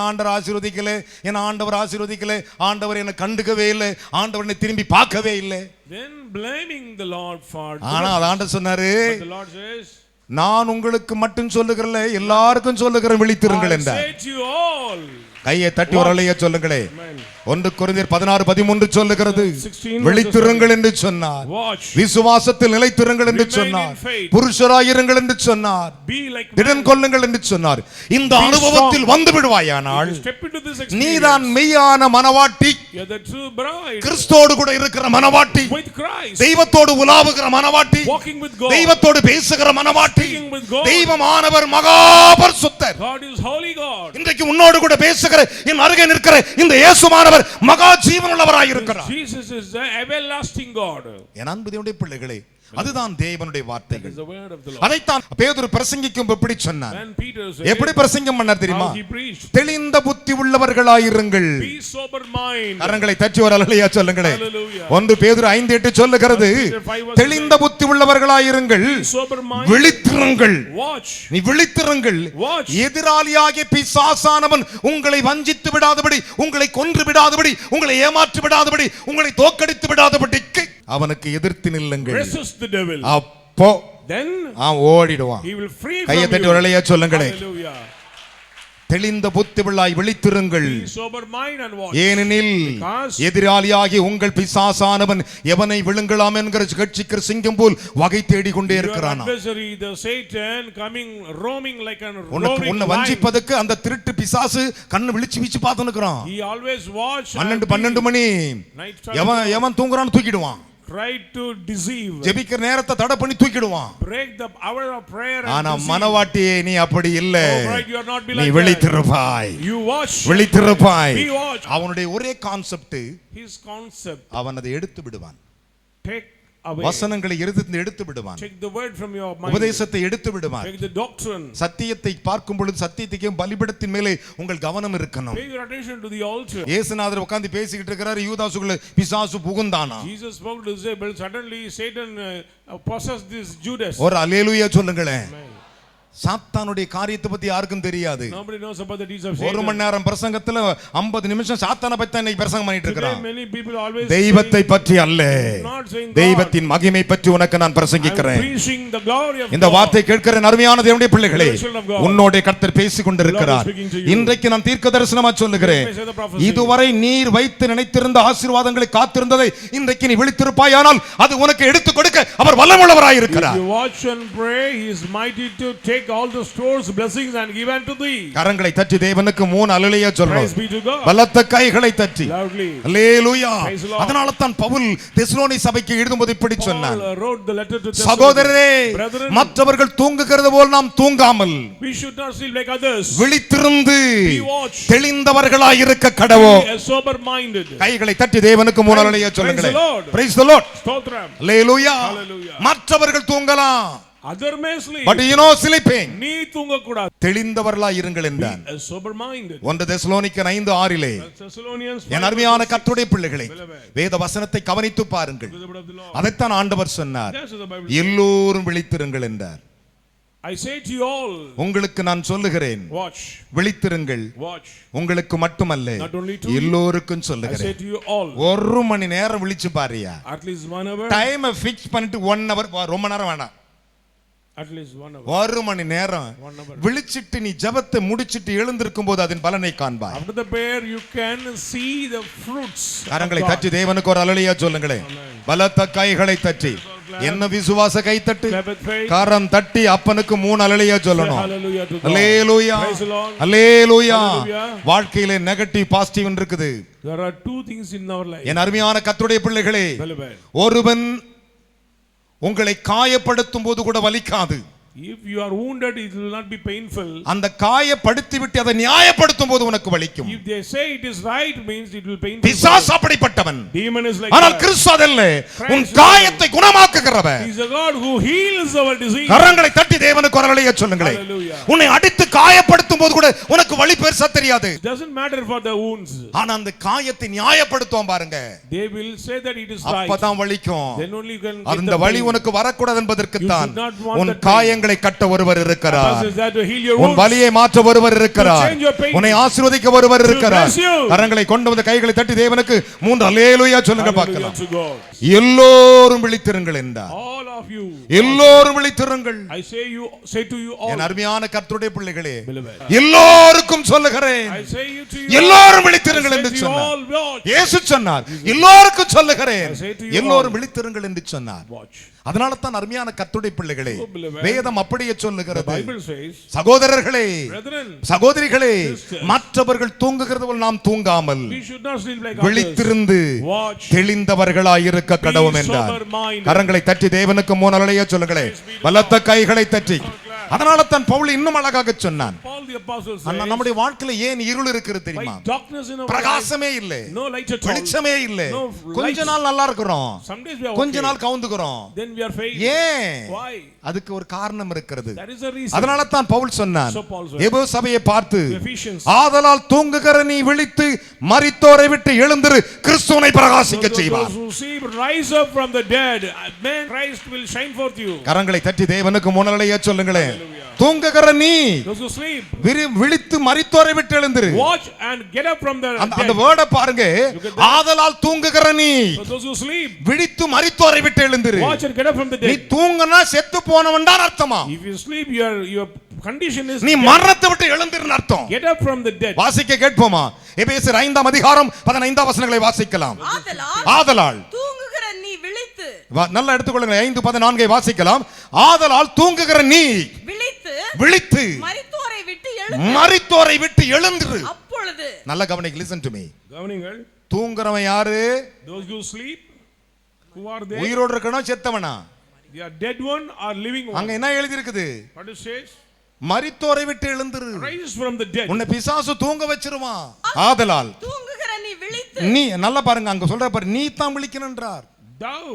ஆண்டவர் ஆசீர்வதிக்கல, என் ஆண்டவர் ஆசீர்வதிக்கல, ஆண்டவர் என்ன கண்டுக்கவே இல்லை, ஆண்டவர் என்னை திரும்பி பார்க்கவே இல்லை.
Then blaming the Lord for.
ஆனா அது ஆண்டவர் சொன்னாரு,
But the Lord says,
நான் உங்களுக்கு மட்டும் சொல்லுகிறேன், எல்லாருக்கும் சொல்லுகிறேன், விழித்திருங்கள்
I
என்றார்.
say to you all.
கையை தட்டி ஒரு அல்லேலூயா சொல்லுங்களே.
Amen.
1 கொரிந்தியர் 16:13 சொல்லுகிறது,
16
விழித்திருங்கள் என்று சொன்னார்,
Watch.
விசுவாசத்தில் நிலைத்திருங்கள் என்று
Remain
சொன்னார்,
in faith.
புருஷராயிருங்கள் என்று சொன்னார்,
Be like
திடன்
man.
கொள்ளுங்கள் என்று சொன்னார். இந்த
Be
அனுபவத்தில்
strong.
வந்து விடுவாயானால்
If you step into this experience,
நீதான் மெய்யான மனவாட்டி,
you're the true bride.
கிறிஸ்தோடு கூட இருக்கிற மனவாட்டி,
With Christ.
தெய்வத்தோடு உலாவுகிற மனவாட்டி,
Walking with God.
தெய்வத்தோடு பேசுகிற மனவாட்டி,
Speaking with God.
தெய்வமானவர் மகா பரிசுத்தர்.
God is holy God.
இன்றைக்கு உன்னோடு கூட பேசுகிற, என் அருகே நிற்கிற இந்த இயேசுமானவர் மகா ஜீவனுள்ளவராய் இருக்கிறார்.
Jesus is the everlasting God.
என் அன்பு தேவனுடைய பிள்ளைகளே, அதுதான் தேவனுடைய
That
வார்த்தைகள்.
is the word of the Lord.
அதைத்தான் பேதுரு பிரசங்கிக்கும் எப்படி சொன்னார்?
When Peter said,
எப்படி பிரசங்கம் பண்ணார் தெரியுமா?
how he preached,
தெளிந்த புத்தி உள்ளவர்களாயிருங்கள்.
be sober mind.
கரங்களை தட்டி ஒரு அல்லேலூயா சொல்லுங்களே.
Hallelujah.
1 பேதுரு 5:8 சொல்லுகிறது,
Peter 5:8
தெளிந்த புத்தி உள்ளவர்களாயிருங்கள்,
Be sober mind.
விழித்திருங்கள்.
Watch.
நீ விழித்திருங்கள்.
Watch.
எதிராளியாகிய பிசாசானவன் உங்களை வஞ்சித்து விடாதபடி, உங்களை கொன்று விடாதபடி, உங்களை ஏமாற்றி விடாதபடி, உங்களை தோற்கடித்து விடாதபடிக்கு அவனுக்கு எதிர்த்து நில்லுங்கள்.
Resist the devil.
அப்போ
Then
அவன் ஓடிடுவான்.
he will free
கையை
from
தட்டி
you.
ஒரு அல்லேலூயா சொல்லுங்களே.
Hallelujah.
தெளிந்த புத்தியுள்ளாய் விழித்திருங்கள்.
Be sober mind and watch.
ஏனெனில் எதிராளியாகி உங்கள் பிசாசானவன் எவனை விழுங்கலாம் என்கிற கட்சிக்கிற சிங்கம் போல் வகை தேடிக் கொண்டே இருக்கிறான்.
Your adversary, the Satan, coming roaming like a
உன்னை
roaming
வஞ்சிப்பதற்கு அந்த திருட்டு பிசாசு கண்ணு விழிச்சு விழிச்சு பார்த்து நிற்கிறான்.
He always watch
12 மணி எவன் தூங்குறான்னு தூக்கிடுவான்.
Try to deceive.
ஜெபிக்கிற நேரத்தை தடை பண்ணி தூக்கிடுவான்.
Break the hour of prayer and
ஆனா மனவாட்டியே நீ அப்படி இல்ல.
you are not be
நீ
like
விழித்திருப்பாய்.
You watch.
விழித்திருப்பாய்.
Be watch.
அவனுடைய ஒரே கான்செப்ட்,
his concept,
அவன் அதை எடுத்து விடுவான்.
take away.
வசனங்களை எடுத்து விடுவான்.
Take the word from your mind.
உபதேசத்தை எடுத்து விடுவான்.
Take the doctrine.
சத்தியத்தை பார்க்கும் பொழுது சத்தியத்துக்கு பலிபீடத்தின் மேலே உங்கள் கவனம் இருக்கணும்.
Pay your attention to the altar.
இயேசுநாதர் உட்கார்ந்து பேசிக்கிட்டு இருக்கிறார், யூதாசுக்குள்ள பிசாசு புகுந்தானா.
Jesus spoke to Isabel, suddenly Satan possessed this Judas.
ஒரு அல்லேலூயா சொல்லுங்களேன். சாத்தானுடைய காரியத்தை பத்தி யாருக்கும் தெரியாது.
Nobody knows about the deeds of Satan.
ஒரு மணி நேரம் பிரசங்கத்துல 50 நிமிஷம் சாத்தானை பத்தி இன்னைக்கு பிரசங்கம் பண்ணிட்டு இருக்கான்.
Many people always
தெய்வத்தை பற்றி அல்ல, தெய்வத்தின் மகிமை பற்றி உனக்கு நான் பிரசங்கிக்கிறேன். இந்த வார்த்தை கேட்கிற அருமையான தேவனுடைய பிள்ளைகளே, உன்னோட கர்த்தர் பேசிக் கொண்டிருக்கிறார். இன்றைக்கு நான் தீர்க்க தரிசனமா சொல்லுகிறேன், இதுவரை நீர் வைத்து நினைத்திருந்த ஆசீர்வாதங்களை காத்திருந்ததை இன்றைக்கு நீ விழித்திருப்பாயானால் அது உனக்கு எடுத்துக் கொடுக்க அவர் வல்லமுள்ளவராய் இருக்கிறார்.
Watch and pray, he is mighty to take all the stores blessings and give unto thee.
கரங்களை தட்டி தேவனுக்கு 3 அல்லேலூயா சொல்லணும்.
Praise be to God.
பலத்த கைகளை தட்டி
Loudly.
Hallelujah.
Praise the Lord.
அதனால தான் பவுல் தெசலோனி சபைக்கு எழுதும்போது இப்படி சொன்னான்,
Paul wrote the letter to
சகோதரரே,
Brethren,
மற்றவர்கள் தூங்குகிறது போல் நாம் தூங்காமல்
we should not sleep like others.
விழித்திருந்து
Be watch.
தெளிந்தவர்களாய் இருக்க கடவோம்.
Be sober minded.
கைகளை தட்டி தேவனுக்கு 3 அல்லேலூயா சொல்லுங்களேன்.
Praise
Praise the Lord.
ஸ்தோத்திரம்.
அல்லேலூயா.
Hallelujah.
மற்றவர்கள் தூங்கலாம்,
Other may sleep.
but you know sleeping.
நீ தூங்க கூடாது.
தெளிந்தவர்களாய் இருங்கள் என்றான்.
Sober minded.
1 தெசலோனிக்கர் 5:6
Thessalonians.
என் அருமையான கர்த்தருடைய பிள்ளைகளே, வேத வசனத்தை கவனித்து பாருங்கள். அதைத்தான் ஆண்டவர் சொன்னார், எல்லோரும் விழித்திருங்கள் என்றார்.
I say to you all,
உங்களுக்கு நான் சொல்லுகிறேன்,
watch.
விழித்திருங்கள்.
Watch.
உங்களுக்கு மட்டுமல்ல,
Not only to
எல்லோருக்கும்
I say
சொல்லுகிறேன்.
to you all.
1 மணி நேரம் விழிச்சு பாரியா.
At least 1 hour.
டைமை ஃபிக்ஸ் பண்ணிட்டு 1 hour, ரொம்ப நேரம் வேணாம்.
At least 1 hour.
1 மணி நேரம் விழிச்சிட்டு நீ ஜெபத்தை முடிச்சிட்டு எழுந்திருக்கும் போது அதன் பலனை காண்பாய்.
After the prayer you can see the fruits.
கரங்களை தட்டி தேவனுக்கு ஒரு அல்லேலூயா சொல்லுங்களேன். பலத்த கைகளை தட்டி, என்ன விசுவாச கை தட்டு, கரம் தட்டி அப்பனுக்கு 3 அல்லேலூயா சொல்லணும்.
Hallelujah to God.
Hallelujah.
Praise the Lord.
Hallelujah.
Hallelujah.
வாழ்க்கையில நெகட்டிவ் பாசிட்டிவ் இருக்குது.
There are 2 things in our life.
என் அருமையான கர்த்தருடைய பிள்ளைகளே,
Beloved.
ஒருவன் உங்களை காயப்படுத்தும் போது கூட வலிக்காது.
If you are wounded, it will not be painful.
அந்த காயப்படுத்தி விட்டு அதை நியாயப்படுத்தும் போது உனக்கு வலிக்கும்.
If they say it is right, means it will painful.
பிசாசு அப்படிப்பட்டவன்.
Demon is like
ஆனால்
that.
கிறிஸ்து அதல்ல, உன் காயத்தை குணமாக்குகிறவர்.
He is a God who heals our disease.
கரங்களை தட்டி தேவனுக்கு ஒரு அல்லேலூயா சொல்லுங்களேன்.
Hallelujah.
உன்னை அடித்து காயப்படுத்தும் போது கூட உனக்கு வலி பெருசா தெரியாது.
It doesn't matter for the wounds.
ஆனா அந்த காயத்தை நியாயப்படுத்துவோம் பாருங்க,
They will say that it is right.
அப்பதான் வலிக்கும்.
Then only you can get
அந்த
the
வலி
pain.
உனக்கு வரக்கூடாது என்பதற்கு தான்
You should not want
உன்
that pain.
காயங்களை கட்ட ஒருவர் இருக்கிறார்.
Purpose is that to heal your
உன்
wounds.
வலியை மாற்ற ஒருவர் இருக்கிறார்.
To change your pain.
உன்னை ஆசீர்வதிக்க ஒருவர் இருக்கிறார்.
bless you.
கரங்களை கொண்டு வந்து கைகளை தட்டி தேவனுக்கு 3 அல்லேலூயா சொல்லுங்க
Hallelujah
பார்க்கலாம்.
to God.
எல்லோரும் விழித்திருங்கள் என்றார்.
All of you.
எல்லோரும் விழித்திருங்கள்.
I say to you all.
என் அருமையான கர்த்தருடைய பிள்ளைகளே,
Beloved.
எல்லோருக்கும் சொல்லுகிறேன்,
I say you to you.
எல்லோரும் விழித்திருங்கள் என்று
I say to you
சொன்னார்.
all, watch.
இயேசு சொன்னார், எல்லோருக்கும் சொல்லுகிறேன்,
I say to you
எல்லோரும்
all.
விழித்திருங்கள் என்று சொன்னார்.
Watch.
அதனால தான் அருமையான கர்த்தருடைய பிள்ளைகளே,
Oh, beloved.
வேதம் அப்படியே
The
சொல்லுகிறது,
Bible says,
சகோதரர்களே,
brethren,
சகோதரிகளே,
sisters,
மற்றவர்கள் தூங்குகிறது போல் நாம் தூங்காமல்
we should not sleep like others.
விழித்திருந்து
Watch.
தெளிந்தவர்களாய் இருக்க கடவும் என்றார்.
sober-minded.
கரங்களை தட்டி தேவனுக்கு 3 அல்லேலூயா சொல்லுங்களேன். பலத்த கைகளை தட்டி. அதனால தான் பவுல் இன்னும் அழகாக சொன்னான்,
Paul the apostle says,
அண்ணா, நம்முடைய வாழ்க்கையில ஏன் இருள் இருக்குது தெரியுமா?
by darkness in our life,
பிரகாசமே இல்ல,
no light at all.
வெளிச்சமே இல்ல.
No
கொஞ்ச
lights.
நாள் நல்லா இருக்கிறோம்,
Some days we are
கொஞ்ச
okay.
நாள் கவுந்துக்கிறோம்.
Then we are failing.
ஏன்?
Why?
அதுக்கு ஒரு காரணம் இருக்கிறது.
That is the reason.
அதனால தான் பவுல் சொன்னான்,
So Paul said,
எபேசு சபையை பார்த்து,
Ephesians,
ஆதலால் தூங்குகிற நீ விழித்து மரித்தோரை விட்டு எழுந்திரு, கிறிஸ்துவை பிரகாசிக்க செய்வார்.
those who sleep, rise up from the dead. Man, Christ will shine forth you.
கரங்களை தட்டி தேவனுக்கு 3 அல்லேலூயா சொல்லுங்களேன். தூங்குகிற நீ
Those who sleep,
விழித்து மரித்தோரை விட்டு எழுந்திரு.
watch and get up from the
அந்த
dead.
வேர்ட பாருங்க, ஆதலால் தூங்குகிற நீ
Those who sleep,
விழித்து மரித்தோரை விட்டு எழுந்திரு.
watch and get up from the
நீ
dead.
தூங்குனா செத்து போனவன் தான் அர்த்தமா?
If you sleep, you are condition is
நீ மரணத்தை விட்டு எழுந்திருன்னு அர்த்தம்.
get up from the dead.
வாசிக்க கேட்போமா? எபேசியர் 5ஆம் அதிகாரம் 15ஆம் வசனங்களை வாசிக்கலாம். ஆதலால்
தூங்குகிற நீ விழித்து.
நல்லா எடுத்துக்கொள்ளுங்க. 5:14 வாசிக்கலாம். ஆதலால் தூங்குகிற நீ விழித்து மரித்தோரை விட்டு எழுந்திரு.
அப்பொழுது
நல்ல கவனிங்க. listen to me.
கவனிங்கள்.
தூங்குறவன் யாரு?
those who sleep. who are they?
உயிரோடு இருக்கணும் செத்தவனா?
they are dead one or living one.
அங்க என்ன எழுதி இருக்குது?
what it says?
மரித்தோரை விட்டு எழுந்திரு.
rise from the dead.
உன்னை பிசாசு தூங்க வச்சிருவான். ஆதலால்
தூங்குகிற நீ விழித்து.
நீ நல்லா பாருங்க, அங்க சொல்ற பாரு, நீ தான் விழிக்கணும்ன்றார்.
thou.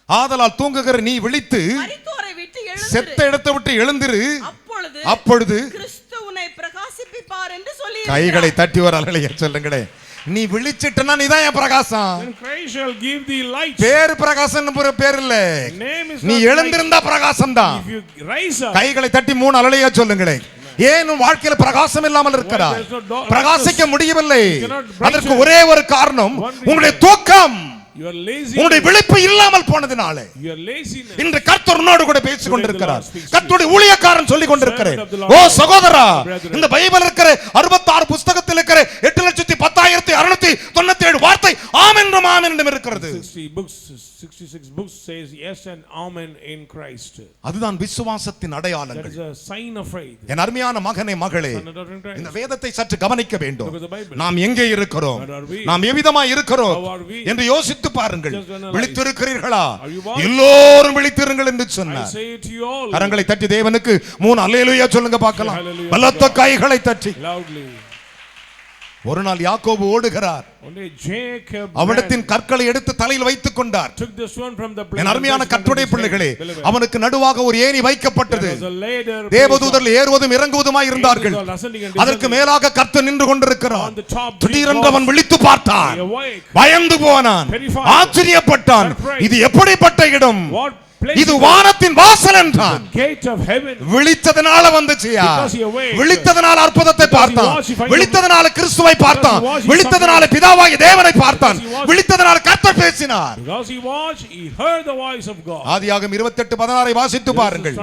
ஆதலால் தூங்குகிற நீ விழித்து
மரித்தோரை விட்டு எழுந்திரு.
செத்த இடத்தை விட்டு எழுந்திரு.
அப்பொழுது கிறிஸ்து உன்னை பிரகாசிப்பிப்பார் என்று சொல்லி
கைகளை தட்டி ஒரு அல்லேலூயா சொல்லுங்களே. நீ விழிச்சிட்டனா நீ தான் என் பிரகாசம்.
then Christ shall give thee light.
பேர் பிரகாசம் பேர் இல்ல, நீ எழுந்திருந்தா பிரகாசம் தான்.
if you rise up.
கைகளை தட்டி 3 அல்லேலூயா சொல்லுங்களே. ஏன் உன் வாழ்க்கையில பிரகாசம் இல்லாமல் இருக்கிறாய்? பிரகாசிக்க முடியவில்லை. அதற்கு ஒரே ஒரு காரணம், உங்களுடைய தூக்கம்,
you are lazy.
உங்களுடைய விழிப்பு இல்லாமல் போனதினால.
you are laziness.
இன்று கர்த்தர் உன்னோடு கூட பேசிக் கொண்டிருக்கிறார். கர்த்தருடைய ஊழியக்காரன் சொல்லிக் கொண்டிருக்கிறேன். ஓ சகோதரா, இந்த பைபிள் இருக்கிற 66 புத்தகத்தில் இருக்கிற 8,10,697 வார்த்தை ஆம் என்றும் ஆம் என்றும் இருக்கிறது.
66 books says yes and amen in Christ.
அதுதான் விசுவாசத்தின் அடையாளங்கள்.
that is a sign of faith.
என் அருமையான மகனே மகளே, இந்த வேதத்தை சற்று கவனிக்க வேண்டும். நாம் எங்கே இருக்கிறோம், நாம் எவ்விதமாய் இருக்கிறோம் என்று யோசித்து பாருங்கள். விழித்திருக்கிறீர்களா? எல்லோரும் விழித்திருங்கள் என்று சொன்னார். கரங்களை தட்டி தேவனுக்கு 3 அல்லேலூயா சொல்லுங்க பார்க்கலாம். பலத்த கைகளை தட்டி. ஒரு நாள் யாக்கோபு ஓடுகிறார். அவனிடத்தின் கற்களை எடுத்து தலையில் வைத்துக் கொண்டார். என் அருமையான கர்த்தருடைய பிள்ளைகளே, அவனுக்கு நடுவாக ஒரு ஏணி வைக்கப்பட்டது. தேவதூதர்கள் ஏறுவதும் இறங்குவதுமாய் இருந்தார்கள். அதற்கு மேலாக கர்த்தர் நின்று கொண்டிருக்கிறார். திடீரென்று அவன் விழித்து பார்த்தான், பயந்து போனான், ஆச்சரியப்பட்டான். இது எப்படிப்பட்ட இடம்? இது வானத்தின் வாசல் என்றான். விழித்ததனால வந்துச்சியா? விழித்ததனால அற்புதத்தை பார்த்தான். விழித்ததனால கிறிஸ்துவை பார்த்தான். விழித்ததனால பிதாவாகிய தேவனை பார்த்தான். விழித்ததனால கர்த்தர் பேசினார். ஆதியாகமம் 28:16 வாசித்து பாருங்கள்.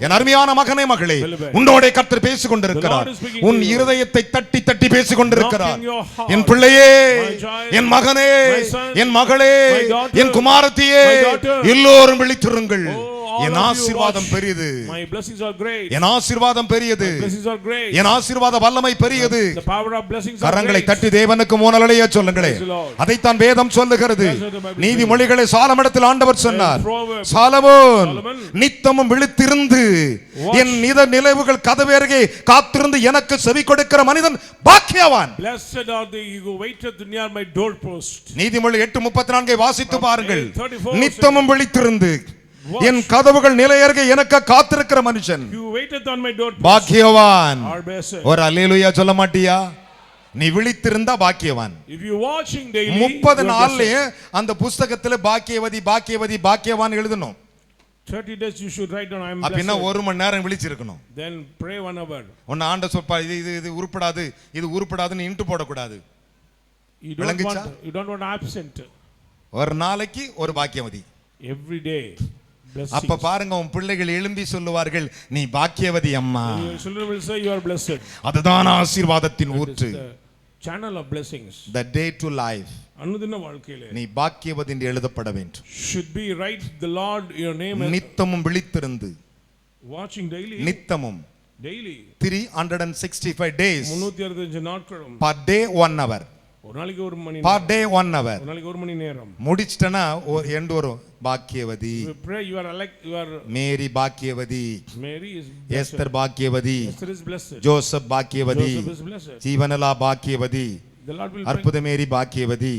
என் அருமையான மகனே மகளே, உன்னோட கர்த்தர் பேசிக் கொண்டிருக்கிறார். உன் இருதயத்தை தட்டி தட்டி பேசிக் கொண்டிருக்கிறார். என் பிள்ளையே, என் மகனே, என் மகளே, என் குமாரத்தியே, எல்லோரும் விழித்து என் ஆசீர்வாதம் பெரியது. என் ஆசீர்வாதம் பெரியது. என் ஆசீர்வாத வல்லமை பெரியது. கரங்களை தட்டி தேவனுக்கு 3 அல்லேலூயா சொல்லுங்களே. அதைத்தான் வேதம் சொல்லுகிறது. நீதிமொழிகளை சாலமோனிடத்தில் ஆண்டவர் சொன்னார், சாலமோன் நித்தமும் விழித்திருந்து என் நிலவுகள் கதவேறுகே காத்திருந்து எனக்கு செவி கொடுக்கிற மனிதன் பாக்கியவான். நீதிமொழி 8:34 வாசித்து பாருங்கள். நித்தமும் விழித்திருந்து என் கதவுகள் நிலையருகே எனக்கு காத்திருக்கிற மனுஷன் பாக்கியவான். ஒரு அல்லேலூயா சொல்ல மாட்டியா? நீ விழித்திருந்தா பாக்கியவான். 30 நாள்லயே அந்த புத்தகத்துல பாக்கியவதி பாக்கியவதி பாக்கியவான் எழுதணும்.
30 days you should write down I am blessed.
அப்படினா 1 மணி நேரம் விழிச்சிருக்கணும்.
then pray 1 hour.
உன்ன ஆண்ட சொல்பா, இது உருப்படாது, இது உருப்படாதுன்னு இன்ட்டு போட கூடாது.
you don't want absent.
ஒரு நாளைக்கு ஒரு பாக்கியவதி.
every day.
அப்ப பாருங்க, உன் பிள்ளைகள் எழும்பி சொல்லுவார்கள், நீ பாக்கியவதி அம்மா.
children will say you are blessed.
அதுதான் ஆசீர்வாதத்தின் ஊற்று.
channel of blessings.
the day to life.
அனுதின வாழ்க்கையிலே
நீ பாக்கியவதி என்று எழுதப்பட வேண்டும்.
should be write the Lord your name.
நித்தமும் விழித்திருந்து,
watching daily.
நித்தமும்
daily
365 days.
365 நாட்களும்.
per day 1 hour.
ஒரு நாளைக்கு 1 மணி
per day 1 hour.
ஒரு நாளைக்கு 1 மணி நேரம்
முடிச்சிட்டனா எண்ட் வரும். பாக்கியவதி,
you pray you are like you are
Mary பாக்கியவதி,
Mary is blessed.
எஸ்தர் பாக்கியவதி,
Esther is blessed.
ஜோசப் பாக்கியவதி,
Joseph is blessed.
ஜீவனலா பாக்கியவதி,
the Lord will
அற்புத மேரி பாக்கியவதி.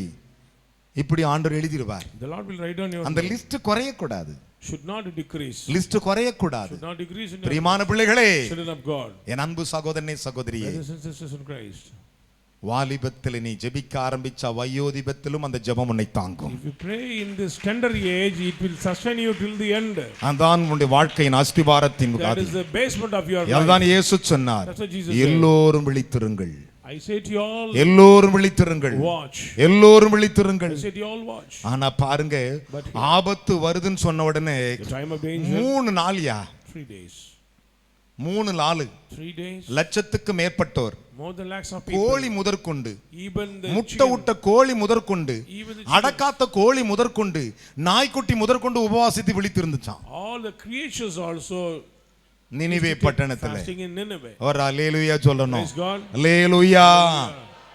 இப்படி ஆண்டவர் எழுதிடுவார்.
the Lord will write down your
அந்த லிஸ்ட் குறைய கூடாது.
should not decrease.
லிஸ்ட் குறைய கூடாது.
should not decrease in
பிரியமான பிள்ளைகளே,
children of God,
என் அன்பு சகோதரனே சகோதரியே,
brothers and sisters in Christ,
வாலிபத்தில் நீ ஜெபிக்க ஆரம்பிச்ச வயோதிபத்திலும் அந்த ஜெபம் உன்னை தாங்கும்.
if you pray in this tender age, it will sustain you till the end.
அதான் உன்னுடைய வாழ்க்கையின் அஸ்திவாரத்தின்
that is the basement of your life.
அதுதான் இயேசு சொன்னார், எல்லோரும் விழித்திருங்கள்.
I say to you all,
எல்லோரும் விழித்திருங்கள்,
watch.
எல்லோரும் விழித்திருங்கள்.
I say to you all, watch.
ஆனா பாருங்க, ஆபத்து வருதுன்னு சொன்ன உடனே
the time of danger,
3 நாள்யா
3 days.
3 நாள்
3 days.
லட்சத்துக்கு மேற்பட்டோர்
More than lakhs of people.
கோழி முதற்கொண்டு
Even the
முட்டை விட்ட கோழி முதற்கொண்டு
Even the
அடக்காத்த கோழி முதற்கொண்டு நாய்க்குட்டி முதற்கொண்டு உபவாசித்து விழித்திருந்துச்சான்.
all the creatures also
Nineveh பட்டணத்துல
fasting in Nineveh.
ஒரு அல்லேலூயா சொல்லணும்.
Praise God.
அல்லேலூயா.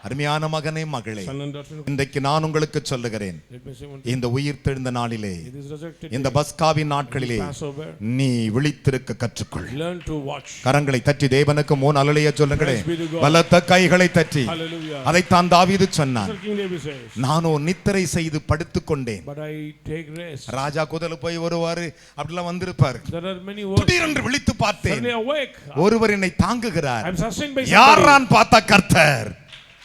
அருமையான மகனே மகளே,
Son and daughter,
இன்றைக்கு நான் உங்களுக்கு சொல்லுகிறேன்,
let me say one thing.
இந்த உயிர் தெழுந்த நாளிலே,
It is resurrected
இந்த பஸ்காவின் நாட்களிலே
Passover.
நீ விழித்திருக்க கற்றுக்கொள்.
Learn to watch.
கரங்களை தட்டி தேவனுக்கு 3 அல்லேலூயா சொல்லுங்களே.
Praise be to God.
பலத்த கைகளை தட்டி.
Hallelujah.
அதைத்தான் தாவீது சொன்னான்.
King David says,
நானோ நித்திரை செய்து படுத்துக்கொண்டேன்.
but I take rest.
ராஜா குதிரை போய் வருவாரு, அப்படிலாம் வந்திருப்பாரு.
There are many words.
திடீரென்று விழித்து பார்த்தேன்,
Suddenly awake.
ஒருவர் என்னை தாங்குகிறார்.
I'm sustained by
யார்
somebody.
நான் பார்த்தா கர்த்தர்.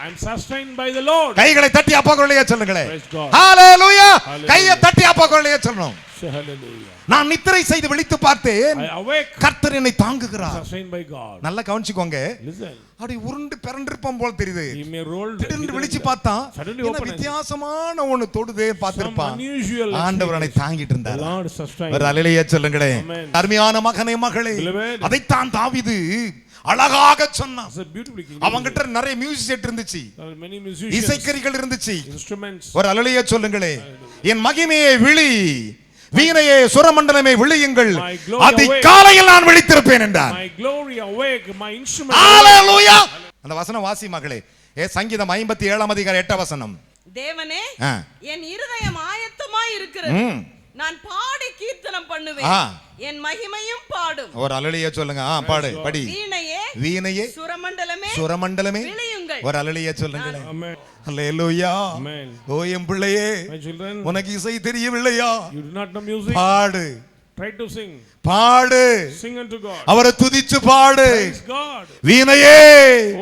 I'm sustained by the Lord.
கைகளை தட்டி அப்பா குரலையே சொல்லுங்களேன்.
Praise God.
ஹalleluya.
Hallelujah.
கையை தட்டி அப்பா குரலையே சொல்லணும்.
Say hallelujah.
நான் நித்திரை செய்து விழித்து பார்த்தேன்,
I awake.
கர்த்தர் என்னை தாங்குகிறார்.
Sustained by God.
நல்லா கவனிச்சுக்கோங்க.
Listen.
அப்படி உருண்டு பிறண்டிருப்பான் போல தெரியுது.
He may roll.
திடீர்னு விழிச்சு பார்த்தா
Suddenly
என்ன
open.
வித்தியாசமான ஒன்னு தொடுதே பார்த்திருப்பான்.
Some unusual
ஆண்டவர் என்னை தாங்கிட்டு
The
இருந்தார்.
Lord sustained.
ஒரு அல்லேலூயா சொல்லுங்களே.
Amen.
அருமையான மகனே மகளே,
Beloved.
அதைத்தான் தாவீது அழகாக சொன்னான்.
It's a beautiful king.
அவங்கிட்ட நிறைய மியூசிக் செட் இருந்துச்சு,
There are many musicians.
இசைக்கருவிகள் இருந்துச்சு.
Instruments.
ஒரு அல்லேலூயா சொல்லுங்களே. என் மகிமையை விழி, வீணையே சுரமண்டலமே விழியுங்கள்,
My glory
அதிகாலையில் நான் விழித்திருப்பேன் என்றார்.
My glory awake, my instrument.
ஹalleluya. அந்த வசனம் வாசி மகளே. சங்கீதம் 57 அதிகாரம் 8 வசனம்.
தேவனே,
ஆ.
என் இருதயம் ஆயத்தமாய் இருக்கிறது, நான் பாடி கீர்த்தனம் பண்ணுவேன், என் மகிமையும் பாடும்.
ஒரு அல்லேலூயா சொல்லுங்க. பாடு படி.
வீணையே
வீணையே
சுரமண்டலமே
சுரமண்டலமே
விழியுங்கள்.
ஒரு அல்லேலூயா சொல்லுங்க.
Amen.
அல்லேலூயா.
Amen.
ஓ என் பிள்ளையே,
My children,
உனக்கு இசை தெரியவில்லையா?
you do not know music.
பாடு
Try to sing.
பாடு,
Sing unto God.
அவரை துதிச்சு பாடு.
Praise God.
வீணையே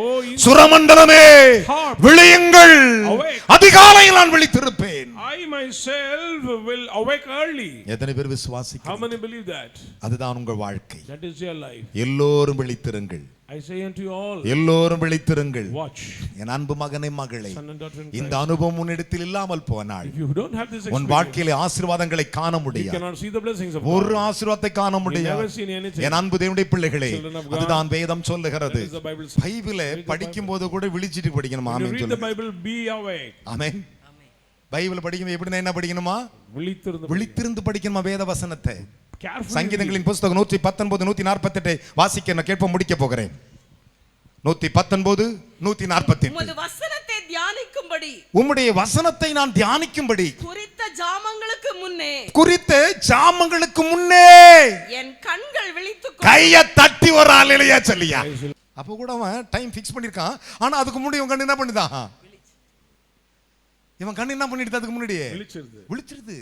Oh,
சுரமண்டலமே
harp.
விழியுங்கள்,
Awake.
அதிகாலையில் நான் விழித்திருப்பேன்.
I myself will awake early.
எத்தனை பேர்
How
விசுவாசிக்கிறீங்க?
many believe that?
அதுதான் உங்கள் வாழ்க்கை.
That is your life.
எல்லோரும் விழித்திருங்கள்,
I say unto you all,
எல்லோரும் விழித்திருங்கள்.
watch.
என் அன்பு மகனே மகளே,
Son and daughter in
இந்த
Christ.
அனுபவம் உன்னிடத்தில் இல்லாமல் போனால்
If you don't have this
உன்
experience,
வாழ்க்கையில ஆசீர்வாதங்களை காண
you
முடியாது.
cannot see the blessings of
ஒரு
God.
ஆசீர்வாதத்தை காண
You never
முடியாது.
seen anything.
என் அன்பு தேவனுடைய பிள்ளைகளே,
Children of God.
அதுதான் வேதம் சொல்லுகிறது.
That is the Bible says.
பைபிளை படிக்கும் போது கூட விழிச்சிட்டு படிக்கணும்.
When you
amen
read the
சொல்லுங்க.
Bible, be awake.
Amen. Bible படிக்கும் எப்படின்னா என்ன படிக்கணுமா?
விழித்திருந்து
விழித்திருந்து படிக்கணுமா வேத வசனத்தை.
carefully.
சங்கீதங்களின் புஸ்தகம் 119 148 வாசிக்க நான் கேட்ப முடிக்க போகிறேன். 119 148.
உமது வசனத்தை தியானிக்கும்படி,
உம்முடைய வசனத்தை நான் தியானிக்கும்படி
குறித்த ஜாமங்களுக்கு முன்னே என் கண்கள் விழித்துக்
கையை தட்டி ஒரு அல்லேலூயா சொல்லியா. அப்ப கூட அவன் டைம் ஃபிக்ஸ் பண்ணிருக்கான். ஆனா அதுக்கு முன்னாடி இவன் கண்ணு என்ன பண்ணுதான்? இவன் கண்ணு என்ன பண்ணிட்டு அதுக்கு முன்னாடியே விழிச்சிருது.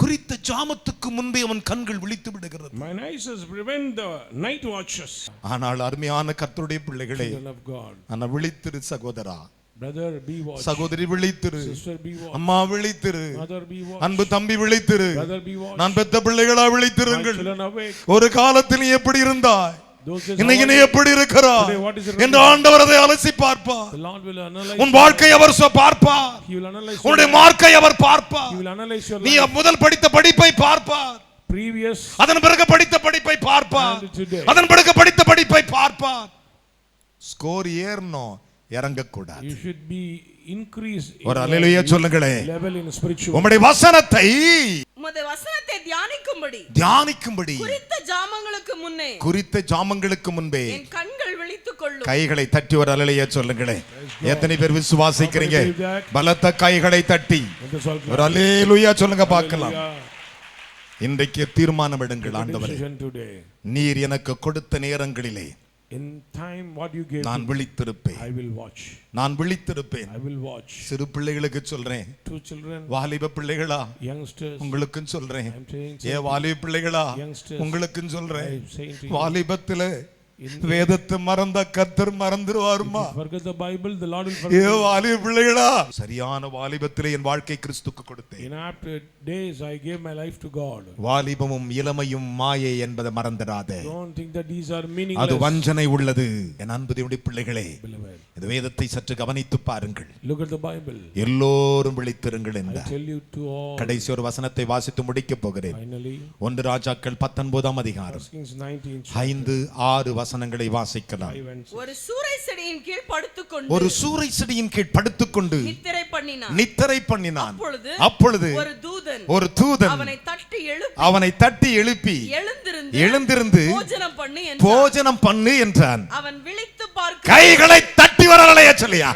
குறித்த ஜாமத்துக்கு முன்பே அவன் கண்கள் விழித்து விடுகிறது.
Mine eyes prevent the night watches.
ஆனால் அருமையான கர்த்தருடைய பிள்ளைகளே,
Children of God.
ஆனா விழித்திரு சகோதரா,
Brother, be watch.
சகோதரி விழித்திரு,
Sister, be watch.
அம்மா விழித்திரு,
Mother, be watch.
அன்பு தம்பி விழித்திரு,
Brother, be watch.
நான் பெத்த பிள்ளைகளா
My
விழித்திருங்கள்.
children awake.
ஒரு காலத்தில் நீ எப்படி இருந்தாய்,
Those days
இன்னைக்கு நீ
how
எப்படி இருக்கிறாய்
Today what is your
என்று ஆண்டவர் அதை அலசி பார்ப்பார்.
the Lord will analyze.
உன் வாழ்க்கை அவர் பார்ப்பார்.
He will analyze.
உன்னுடைய மார்க்கை அவர் பார்ப்பார்.
He will analyze your
நீ
life.
முதல் படித்த படிப்பை பார்ப்பார்.
Previous.
அதன் பிறகு படித்த படிப்பை பார்ப்பார்.
And today.
அதன் பிறகு படித்த படிப்பை பார்ப்பார். ஸ்கோர் ஏறணும், இறங்க கூடாது.
You should be increase.
ஒரு அல்லேலூயா சொல்லுங்களே.
Level in spiritual.
உம்முடைய வசனத்தை
உமது வசனத்தை தியானிக்கும்படி,
தியானிக்கும்படி
குறித்த ஜாமங்களுக்கு முன்னே
குறித்த ஜாமங்களுக்கு முன்பே
என் கண்கள் விழித்துக் கொள்ளும்.
கைகளை தட்டி ஒரு அல்லேலூயா சொல்லுங்களே. எத்தனை பேர் விசுவாசிக்கிறீங்க? பலத்த கைகளை தட்டி ஒரு அல்லேலூயா சொல்லுங்க பார்க்கலாம். இன்றைக்கு தீர்மானம் எடுங்கள். ஆண்டவரே, நீர் எனக்கு கொடுத்த நேரங்களிலே
in time what you gave
நான் விழித்திருப்பேன்.
I will watch.
நான் விழித்திருப்பேன்.
I will watch.
சிறு பிள்ளைகளுக்கு சொல்றேன்,
Two children,
வாலிப பிள்ளைகளா
youngsters,
உங்களுக்கும் சொல்றேன்,
I'm saying
ஏ வாலிப பிள்ளைகளா
youngsters,
உங்களுக்கும் சொல்றேன்,
I'm saying to you,
வாலிபத்துல வேதத்தை மறந்தா கர்த்தர் மறந்துடுவாருமா.
Forget the Bible, the Lord will forget.
ஏ வாலிப பிள்ளைகளா, சரியான வாலிபத்திலே என் வாழ்க்கை கிறிஸ்துவுக்கு கொடுத்தேன்.
In after days I gave my life to God.
வாலிபமும் இளமையும் மாயை என்பதை மறந்துடாதே.
Don't think that these are meaningless.
அது வஞ்சனை உள்ளது. என் அன்பு தேவனுடைய பிள்ளைகளே, இந்த வேதத்தை சற்று கவனித்து பாருங்கள்.
Look at the Bible.
எல்லோரும் விழித்திருங்கள்
I
என்றார்.
tell you to all.
கடைசி ஒரு வசனத்தை வாசித்து முடிக்க போகிறேன்.
Finally,
1 ராஜாக்கள் 19ஆம் அதிகாரம் 5, 6 வசனங்களை வாசிக்கலாம்.
ஒரு சூரை செடியின் கீழ் படுத்துக்கொண்டு
ஒரு சூரை செடியின் கீழ் படுத்துக்கொண்டு நித்திரை பண்ணினான். அப்பொழுது ஒரு தூதன் அவனை தட்டி எழுப்பி எழுந்திருந்து போஜனம் பண்ணு என்றான்.
அவன் விழித்து பார்க்க
கைகளை தட்டி வரலைய சொல்லியா,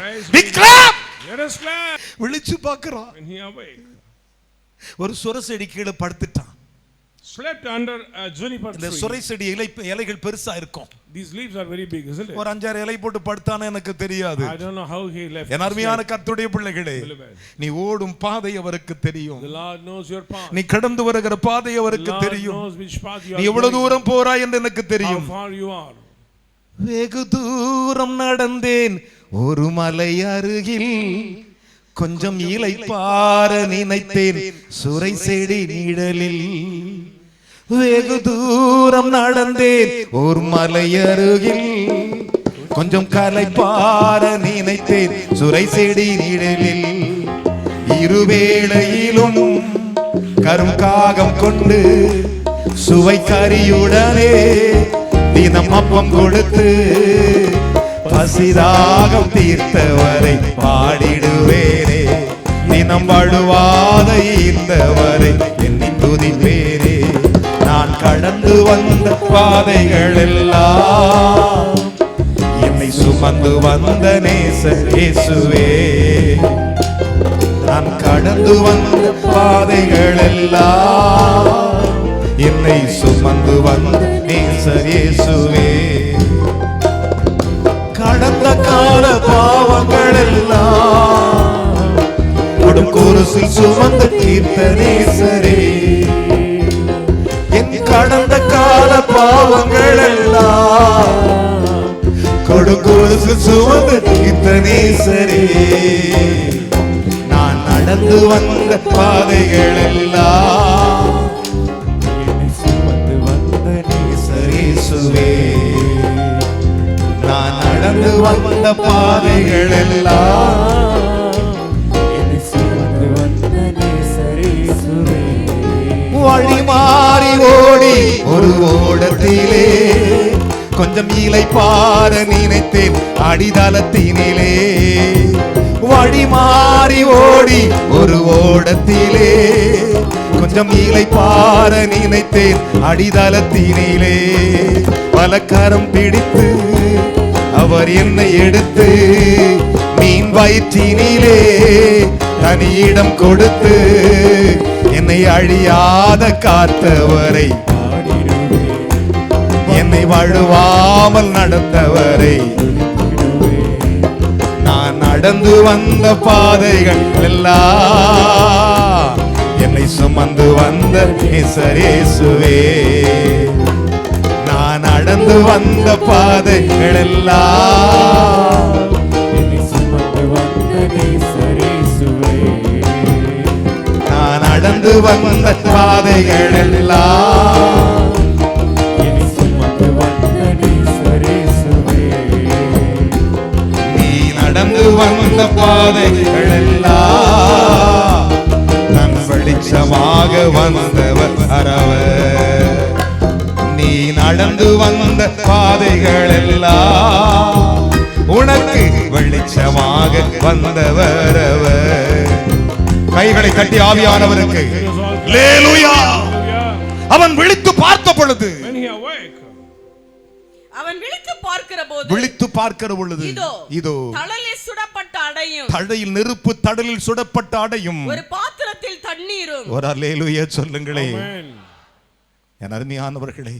விழிச்சு பார்க்கிறான். ஒரு சுரை செடி கீழே படுத்துட்டான்.
Slept under a juniper tree.
இந்த சுரை செடி இலைகள் பெருசா இருக்கும்.
These leaves are very big, isn't it?
ஒரு 5-6 இலை போட்டு படுத்தானே எனக்கு தெரியாது.
I don't know how he left.
என் அருமையான கர்த்தருடைய பிள்ளைகளே, நீ ஓடும் பாதை அவருக்கு தெரியும்.
The Lord knows your path.
நீ கடந்து வருகிற பாதை அவருக்கு தெரியும்.
knows which path you are.
நீ எவ்வளவு தூரம் போறாய் என்று எனக்கு தெரியும்.
How far you are.
வெகு தூரம் நடந்தேன் ஒரு மலை அருகில், கொஞ்சம் இலை பார நினைத்தேன் சுரை செடி நிழலில். வெகு தூரம் நடந்தேன் ஒரு மலை அருகில், கொஞ்சம் கலை பார நினைத்தேன் சுரை செடி நிழலில். இருவேளையிலும் கருங்காகம் கொண்டு சுவை கறியுடனே தினம் அப்பம் கொடுத்து பசிதாகம் தீர்த்தவரை பாடிடுவேனே. தினம் வழுவாத ஈர்த்தவரை எண்ணி துதிப்பேனே. நான் கடந்து வந்த பாதைகள் எல்லாம் என்னை சுமந்து வந்த நேசர் இயேசுவே. நான் கடந்து வந்த பாதைகள் எல்லாம் என்னை சுமந்து வந்த நேசர் இயேசுவே. கடந்த கால பாவங்கள் எல்லாம் கொடும் குருசில் சுமந்து தீர்த்த நேசரே. என் கடந்த கால பாவங்கள் எல்லாம் கொடும் குருசில் சுமந்து தீர்த்த நேசரே. நான் நடந்து வந்த பாதைகள் எல்லாம் என்னை சுமந்து வந்த நேசர் இயேசுவே. நான் நடந்து வந்த பாதைகள் எல்லாம் என்னை சுமந்து வந்த நேசர் இயேசுவே. வழி மாறி ஓடி ஒரு ஓடத்திலே, கொஞ்சம் இலை பார நினைத்தேன் அடித்தளத்தினிலே. வழி மாறி ஓடி ஒரு ஓடத்திலே, கொஞ்சம் இலை பார நினைத்தேன் அடித்தளத்தினிலே. பலகரம் பிடித்து அவர் என்னை எடுத்து மீன் வயிற்றினிலே தனியிடம் கொடுத்து என்னை அழியாத காத்தவரை, என்னை வழுவாமல் நடந்தவரை. நான் நடந்து வந்த பாதைகள் எல்லாம் என்னை சுமந்து வந்த நேசர் இயேசுவே. நான் நடந்து வந்த பாதைகள் எல்லாம் என்னை சுமந்து வந்த நேசர் இயேசுவே. நான் நடந்து வந்த பாதைகள் எல்லாம் என்னை சுமந்து வந்த நேசர் இயேசுவே. நீ நடந்து வந்த பாதைகள் எல்லாம் நான் வெளிச்சமாக வந்தவர் அரவர். நீ நடந்து வந்த பாதைகள் எல்லாம் உனக்கு வெளிச்சமாக வந்தவர் அவர். கைகளை தட்டி ஆவியானவருக்கு அல்லேலூயா. அவன் விழித்து பார்த்த பொழுது,
அவன் விழித்து
பார்க்கிற பொழுது இதோ
தழலில் சுடப்பட்ட அடையும்,
தழையில் நெருப்பு தடலில் சுடப்பட்ட அடையும்,
ஒரு பாத்திரத்தில் தண்ணீரும்.
ஒரு அல்லேலூயா சொல்லுங்களே. என் அருமையானவர்களே,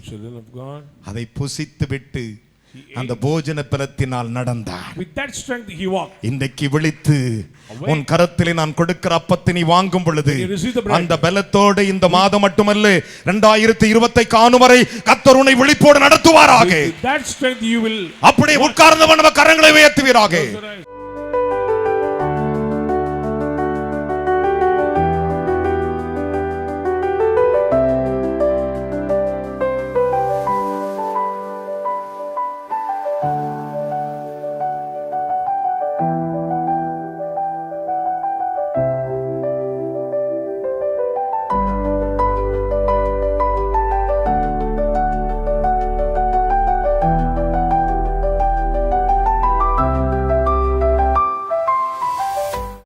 அதை புசித்து விட்டு அந்த போஜன பலத்தினால் நடந்தார்.
With that strength he walked.
இன்றைக்கு விழித்து உன் கரத்திலே நான் கொடுக்கிற அப்பத்தை நீ வாங்கும் பொழுது
When you receive the bread,
அந்த பலத்தோடு இந்த மாதம் மட்டுமல்ல 2020 காணும் வரை கர்த்தர் உன்னை விழிப்போடு நடத்துவாராக.
with that strength you will
அப்படியே உட்கார்ந்தவன் நம்ம கரங்களை உயர்த்துவீராக.